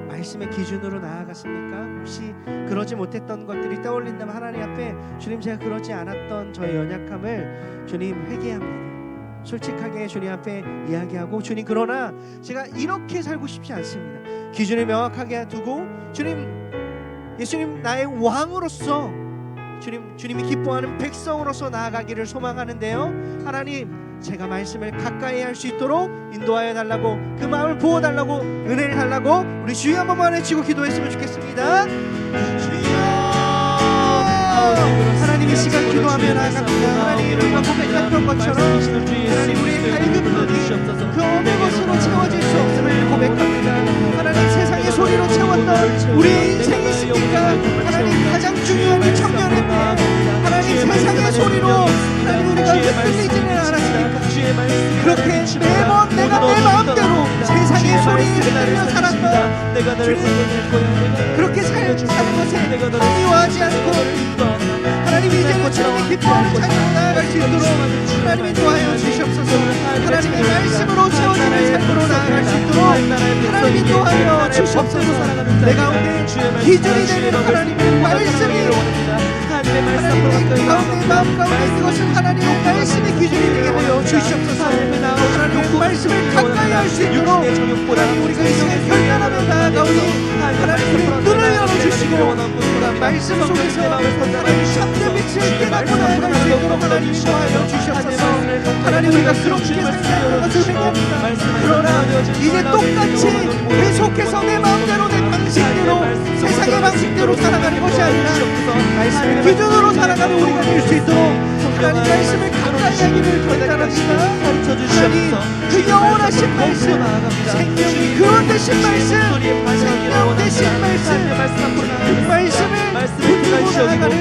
말씀의 기준으로 나아갔습니까? 혹시 그러지 못했던 것들이 떠올린다면 하나님 앞에 주님 제가 그러지 않았던 저의 연약함을 주님 회개합니다. 솔직하게 주님 앞에 이야기하고 주님 그러나 제가 이렇게 살고 싶지 않습니다. 기준을 명확하게 두고 주님 예수님 나의 왕으로서 주님이 기뻐하는 백성으로서 나아가기를 소망하는데요. 하나님 제가 말씀을 가까이 할 수 있도록 인도하여 달라고 그 마음을 부어달라고 은혜를 달라고 우리 주여 한 번만 외치고 기도했으면 좋겠습니다. 주여 하나님 이 시간 기도하며 나아갑니다. 하나님 우리가 고백했던 것처럼 하나님 우리의 갈급함이 그 어느 것으로 채워질 수 없음을 고백합니다. 하나님 세상의 소리로 채웠던 우리의 인생이 있습니까? 하나님 가장 중요한 이 청년의 때 하나님 세상의 소리로 하나님 우리가 흔들리지는 않았습니까? 그렇게 매번 내가 내 마음대로 세상의 소리에 흔들려 살았던 그렇게 사는 것에 합리화하지 않고 하나님 이제는 주님이 기뻐하는 자녀로 나아갈 수 있도록 하나님이 도와여 주시옵소서. 하나님의 말씀으로 채워지는 삶으로 나아갈 수 있도록 하나님이 도와여 주시옵소서. 내 가운데 기준이 되는 하나님의 말씀이 하나님의 가운데 마음 가운데 그것은 하나님의 말씀의 기준이 되게 하여 주시옵소서. 하나님의 말씀을 가까이 할 수 있도록 하나님 우리가 이 시간 결단하며 나아가오니 하나님 우리 눈을 열어주시고 말씀 속에서 하나님 참된 빛을 깨닫고 나아갈 수 있도록 하나님 도와여 주시옵소서. 하나님 우리가 그렇게 살아가는 것을 회개합니다. 그러나 이제 똑같이 계속해서 내 마음대로 내 방식대로 세상의 방식대로 살아가는 것이 아니라 말씀의 기준으로 살아가는 우리가 될 수 있도록 하나님 말씀을 가까이 하기를 결단합니다. 하나님 그 영원하신 말씀 생명이 그런 되신 말씀 생명 되신 말씀 그 말씀을 붙들고 나아가는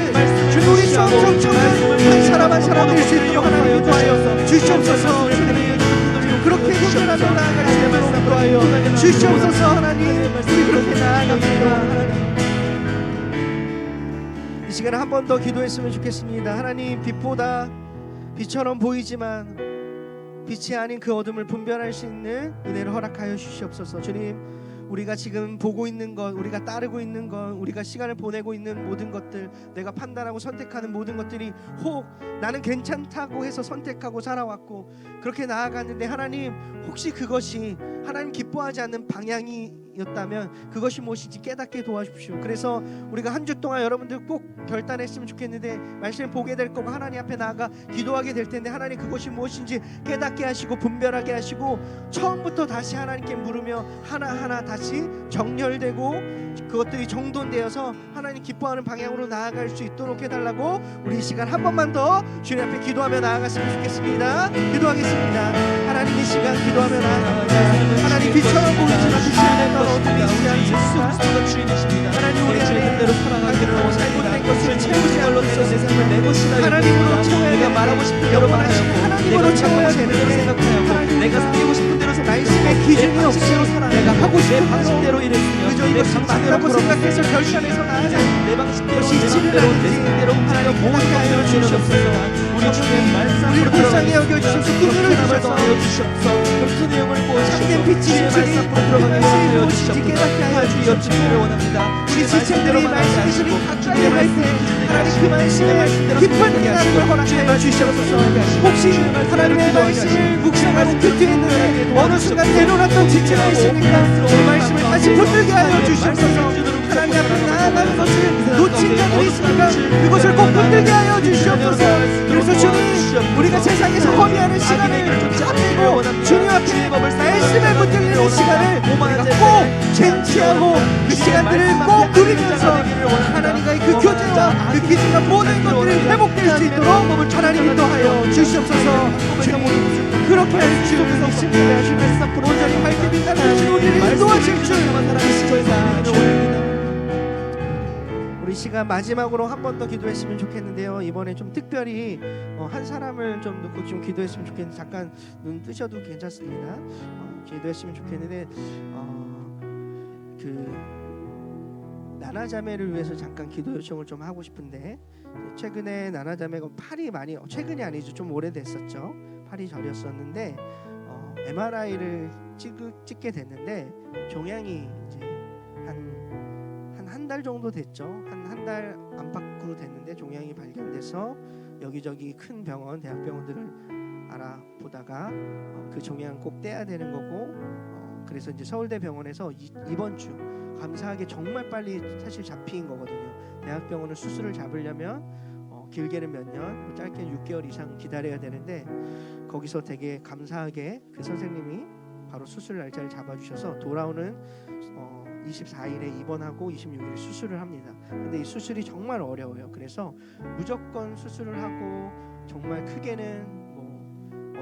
주 우리 수험청청은 한 사람 한 사람 될 수 있도록 하나님 도와여 주시옵소서. 그렇게 구별하며 나아갈 수 있도록 도와여 주시옵소서. 하나님 우리 그렇게 나아갑니다. 이 시간에 한 번 더 기도했으면 좋겠습니다. 하나님 빛보다 빛처럼 보이지만 빛이 아닌 그 어둠을 분별할 수 있는 은혜를 허락하여 주시옵소서. 주님 우리가 지금 보고 있는 것, 우리가 따르고 있는 것, 우리가 시간을 보내고 있는 모든 것들, 내가 판단하고 선택하는 모든 것들이 혹 나는 괜찮다고 해서 선택하고 살아왔고 그렇게 나아갔는데 하나님 혹시 그것이 하나님 기뻐하지 않는 방향이 사랑이었다면 그것이 무엇인지 깨닫게 도와주십시오. 그래서 우리가 한 주 동안 여러분들 꼭 결단했으면 좋겠는데 말씀을 보게 될 거고 하나님 앞에 나아가 기도하게 될 텐데 하나님 그것이 무엇인지 깨닫게 하시고 분별하게 하시고 처음부터 다시 하나님께 물으며 하나하나 다시 정렬되고 그것들이 정돈되어서 하나님 기뻐하는 방향으로 나아갈 수 있도록 해달라고 우리 이 시간 한 번만 더 주님 앞에 기도하며 나아갔으면 좋겠습니다. 기도하겠습니다. 하나님 이 시간 기도하며 나아갑니다. 하나님 빛처럼 보이지만 빛이 아닌 건 어둠이 있지 않습니까? 하나님 우리 안에 잘못된 것을 채우지 않고 있어서 하나님으로 채워야 되는 말하고 싶은 영원하신 하나님으로 채워야 되는데 내가 살고 싶은 대로 말씀의 기준이 없이 내가 하고 싶은 방식대로 일했으며 그저 이것이 맞다고 생각해서 결단해서 나아가 내 방식대로 지치는 않은지 하나님 깨닫게 하여 주시옵소서. 우리 불쌍히 여겨주셔서 그분을 주셔서 겸손의 영을 보여 참된 빛이 말씀으로 들어가게 하여 주시옵소서. 깨닫게 하여 주시옵소서. 원합니다. 우리 지체들이 말씀이 가까이 할때 하나님 그 말씀에 깊은 깨달음을 허락하여 주시옵소서. 혹시 하나님의 말씀을 묵상하고 큐티했는데 어느 순간 내려놨던 지체가 있으니까 그 말씀을 다시 붙들게 하여 주시옵소서. 하나님 앞에 나아가는 것을 놓친 자들이 있으니까 그것을 꼭 붙들게 하여 주시옵소서. 그래서 주님 우리가 세상에서 허비하는 시간을 잡고 주님 앞에 말씀을 붙들리는 시간을 우리가 꼭 쟁취하고 그 시간들을 꼭 누리면서 하나님과의 그 교제와 그 기준과 모든 것들이 회복될 수 있도록 하나님 인도하여 주시옵소서. 주님 그렇게 할 줄 믿습니다. 주님 온전히 밝게 빛나는 주 우리를 인도하실 줄 믿습니다. 우리 시간 마지막으로 한 번 더 기도했으면 좋겠는데요. 이번에 좀 특별히 한 사람을 좀 놓고 좀 기도했으면 좋겠는데 잠깐 눈 뜨셔도 괜찮습니다. 기도했으면 좋겠는데 그 나나자매를 위해서 잠깐 기도 요청을 좀 하고 싶은데 최근에 나나자매가 팔이 많이 최근이 아니죠. 좀 오래됐었죠. 팔이 저렸었는데 MRI를 찍게 됐는데 종양이 이제 한 달 정도 됐죠. 한 달 안팎으로 됐는데 종양이 발견돼서 여기저기 큰 병원, 대학병원들을 알아보다가 그 종양 꼭 떼야 되는 거고 그래서 이제 서울대병원에서 이번 주 감사하게 정말 빨리 사실 잡힌 거거든요. 대학병원은 수술을 잡으려면 길게는 몇 년, 짧게는 6개월 이상 기다려야 되는데 거기서 되게 감사하게 그 선생님이 바로 수술 날짜를 잡아주셔서 돌아오는 24일에 입원하고 26일에 수술을 합니다. 근데 이 수술이 정말 어려워요. 그래서 무조건 수술을 하고 정말 크게는 뭐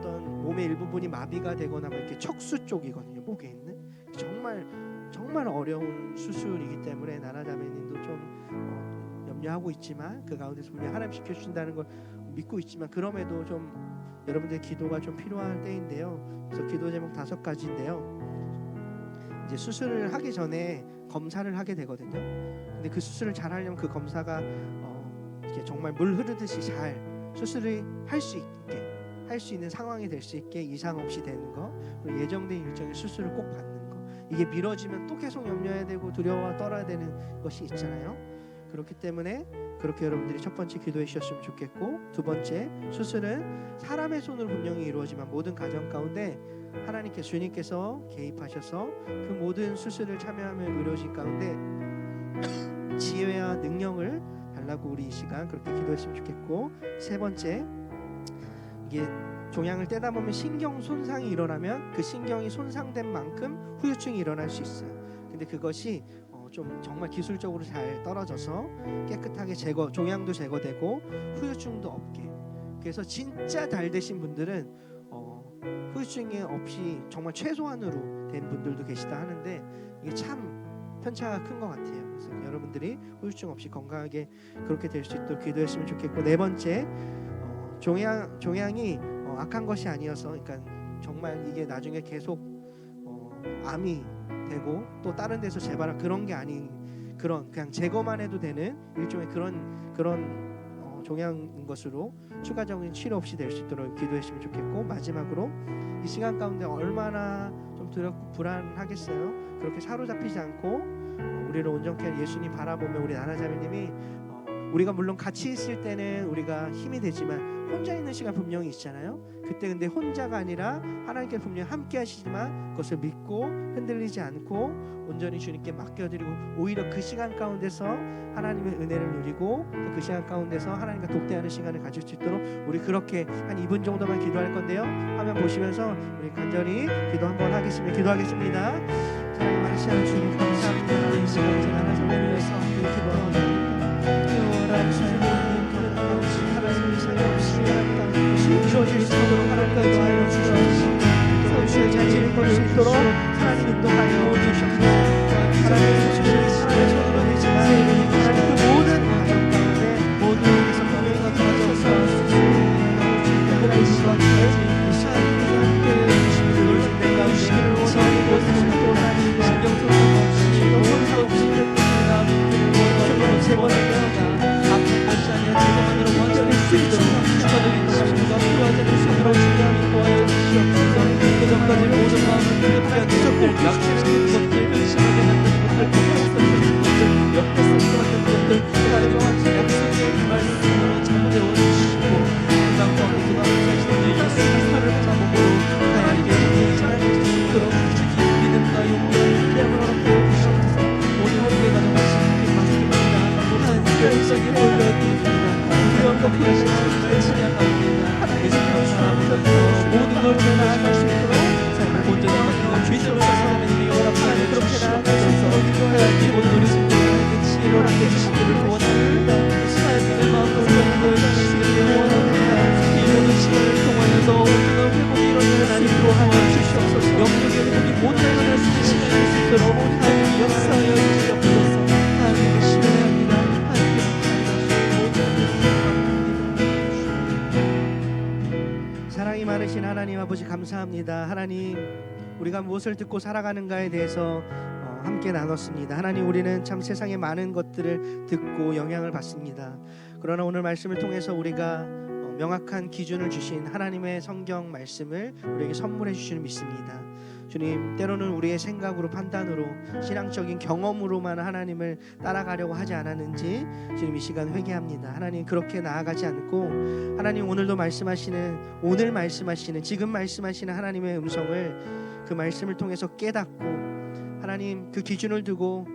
어떤 몸의 일부분이 마비가 되거나 뭐 이렇게 척수 쪽이거든요. 목에 있는 정말 어려운 수술이기 때문에 나나자매님도 좀 염려하고 있지만 그 가운데서 분명 하나님 지켜주신다는 걸 믿고 있지만 그럼에도 좀 여러분들의 기도가 좀 필요할 때인데요. 그래서 기도 제목 5가지인데요. 이제 수술을 하기 전에 검사를 하게 되거든요. 근데 그 수술을 잘 하려면 그 검사가 이렇게 정말 물 흐르듯이 잘 수술을 할 수 있게 할 수 있는 상황이 될 수 있게 이상 없이 되는 거, 그리고 예정된 일정의 수술을 꼭 받는 거. 이게 미뤄지면 또 계속 염려해야 되고 두려워 떨어야 되는 것이 있잖아요. 그렇기 때문에 그렇게 여러분들이 첫 번째 기도해 주셨으면 좋겠고, 두 번째 수술은 사람의 손으로 분명히 이루어지만 모든 가정 가운데 하나님께 주님께서 개입하셔서 그 모든 수술을 참여하며 이루어진 가운데 지혜와 능력을 달라고 우리 이 시간 그렇게 기도했으면 좋겠고, 세 번째 이게 종양을 떼다 보면 신경 손상이 일어나면 그 신경이 손상된 만큼 후유증이 일어날 수 있어요. 근데 그것이 좀 정말 기술적으로 잘 떨어져서 깨끗하게 종양도 제거되고 후유증도 없게. 그래서 진짜 잘 되신 분들은 후유증이 없이 정말 최소한으로 된 분들도 계시다 하는데 이게 참 편차가 큰 것 같아요. 그래서 여러분들이 후유증 없이 건강하게 그렇게 될 수 있도록 기도했으면 좋겠고, 네 번째 종양이 악한 것이 아니어서, 그러니까 정말 이게 나중에 계속 암이 되고 또 다른 데서 재발할 그런 게 아닌 그런 그냥 제거만 해도 되는 일종의 그런 종양인 것으로 추가적인 치료 없이 될 수 있도록 기도했으면 좋겠고, 마지막으로 이 시간 가운데 얼마나 좀 두렵고 불안하겠어요. 그렇게 사로잡히지 않고 우리를 온전케 예수님 바라보며 우리 나나자매님이 우리가 물론 같이 있을 때는 우리가 힘이 되지만 혼자 있는 시간 분명히 있잖아요. 그때 근데 혼자가 아니라 하나님께 분명히 함께 하시지만 그것을 믿고 흔들리지 않고 온전히 주님께 맡겨드리고 오히려 그 시간 가운데서 하나님의 은혜를 누리고 또 그 시간 가운데서 하나님과 독대하는 시간을 가질 수 있도록 우리 그렇게 한 2분 정도만 기도할 건데요. 화면 보시면서 우리 간절히 기도 한번 하겠습니다. 기도하겠습니다. 사랑의 많으신 주님 감사합니다. 이 시간 제가 하나님을 위해서 기도합니다. 영원한 삶을 하나님의 삶 없이 주어질 수 있도록 하나님과 기도하여 주시옵소서. 주의 자질을 볼 수 있도록 하나님 인도하여 주시옵소서. 하나님의 소식을 사랑의 손으로 내지만 하나님 그 모든 과정 가운데 모든 일에서 분명히 도와주셔서 행복한 시간까지 이 시간을 함께 해주시기를 내가 주시기를 원하는 모든 하나님 신경 쓰고 없이 그랬습니다. 세 번째 앞에 것이 아니라 제자만으로 완전히 수 있도록 축하드립니다. 필요하자는 손으로 주님 도와여 주시옵소서. 그 전까지 모든 마음을 뜨겁게 하셨고 약체시키는 것들 근심하게 만드는 것들 걱정스럽는 것들 옆에서 수많은 것들 하나님과 함께 약속의 말씀으로 잘못되어 주시고 그 가운데 그 마음을 자신의 예수 그리스도를 자복으로 하나님께 잘할 수 있도록 주님 믿음과 용기를 깨물어 주시옵소서. 모든 우리의 가정을 지키기 바랍니다. 하나님께 올려드립니다. 구원과 피하시는 찬양합니다. 하나님께 감사합니다. 모든 걸 전하실 수 있도록 삶을 온전히 맡기고 죄대로 사는 일이 하나님 그렇게 나아가셔서 하나님 모든 우리 성도들에게 지혜로 해주시기를 원합니다. 하나님의 마음으로 온전히 해주시기를 원합니다. 이 모든 시간을 통하여서 온전한 회복이 일어나는 하나님으로 하여 주시옵소서. 영적인 회복이 모두 일어날 수 있는 시간이 될 수 있도록 하나님 역사하여 주시옵소서. 하나님을 신뢰합니다. 사랑이 많으신 하나님 아버지 감사합니다. 하나님 우리가 무엇을 듣고 살아가는가에 대해서 함께 나눴습니다. 하나님 우리는 참 세상의 많은 것들을 듣고 영향을 받습니다. 그러나 오늘 말씀을 통해서 우리가 명확한 기준을 주신 하나님의 성경 말씀을 우리에게 선물해 주시는 믿습니다. 주님 때로는 우리의 생각으로 판단으로 신앙적인 경험으로만 하나님을 따라가려고 하지 않았는지 주님 이 시간 회개합니다. 하나님 그렇게 나아가지 않고 하나님 오늘도 말씀하시는 오늘 말씀하시는 지금 말씀하시는 하나님의 음성을 그 말씀을 통해서 깨닫고 하나님 그 기준을 두고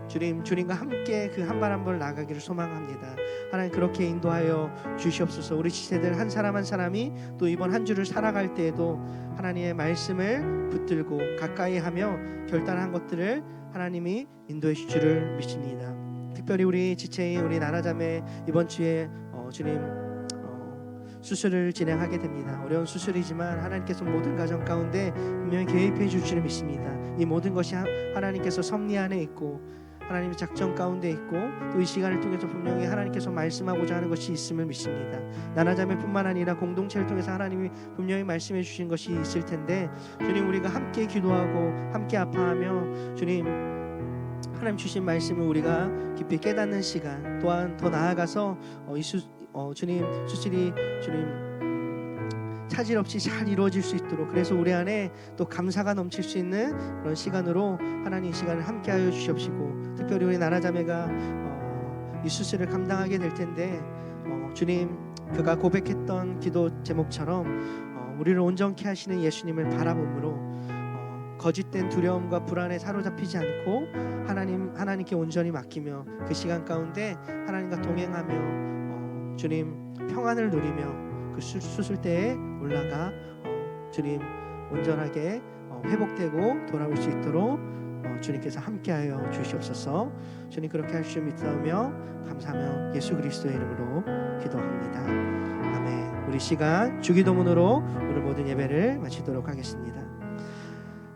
주님과 함께 그 한 발 한 발 나아가기를 소망합니다. 하나님 그렇게 인도하여 주시옵소서. 우리 지체들 한 사람 한 사람이 또 이번 한 주를 살아갈 때에도 하나님의 말씀을 붙들고 가까이 하며 결단한 것들을 하나님이 인도해 주실 줄을 믿습니다. 특별히 우리 지체인 우리 나라자매 이번 주에 주님 수술을 진행하게 됩니다. 어려운 수술이지만 하나님께서 모든 가정 가운데 분명히 개입해 주실 줄을 믿습니다. 이 모든 것이 하나님께서 섭리 안에 있고 하나님의 작전 가운데 있고 또 이 시간을 통해서 분명히 하나님께서 말씀하고자 하는 것이 있음을 믿습니다. 나라자매뿐만 아니라 공동체를 통해서 하나님이 분명히 말씀해 주신 것이 있을 텐데 주님 우리가 함께 기도하고 함께 아파하며 주님 하나님 주신 말씀을 우리가 깊이 깨닫는 시간 또한 더 나아가서 주님 수술이 주님 차질 없이 잘 이루어질 수 있도록 그래서 우리 안에 또 감사가 넘칠 수 있는 그런 시간으로 하나님 이 시간을 함께하여 주시옵시고 특별히 우리 나라자매가 이 수술을 감당하게 될 텐데 주님 그가 고백했던 기도 제목처럼 우리를 온전케 하시는 예수님을 바라봄으로 거짓된 두려움과 불안에 사로잡히지 않고 하나님께 온전히 맡기며 그 시간 가운데 하나님과 동행하며 주님 평안을 누리며 그 수술대에 올라가 주님 온전하게 회복되고 돌아올 수 있도록 주님께서 함께하여 주시옵소서. 주님 그렇게 할 수 믿사오며 감사하며 예수 그리스도의 이름으로 기도합니다. 아멘. 우리 시간 주기도문으로 오늘 모든 예배를 마치도록 하겠습니다.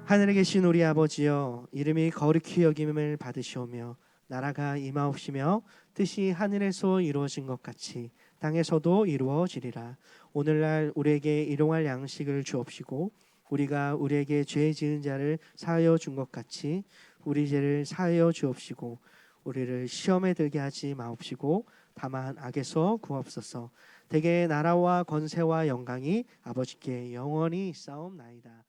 하늘에 계신 우리 아버지여 이름이 거룩히 여김을 받으시오며 나라가 임하옵시며 뜻이 하늘에서 이루어진 것 같이 땅에서도 이루어지리라. 오늘날 우리에게 일용할 양식을 주옵시고 우리가 우리에게 죄 지은 자를 사하여 준 것 같이 우리 죄를 사하여 주옵시고 우리를 시험에 들게 하지 마옵시고 다만 악에서 구하옵소서. 대개 나라와 권세와 영광이 아버지께 영원히 있사옵나이다.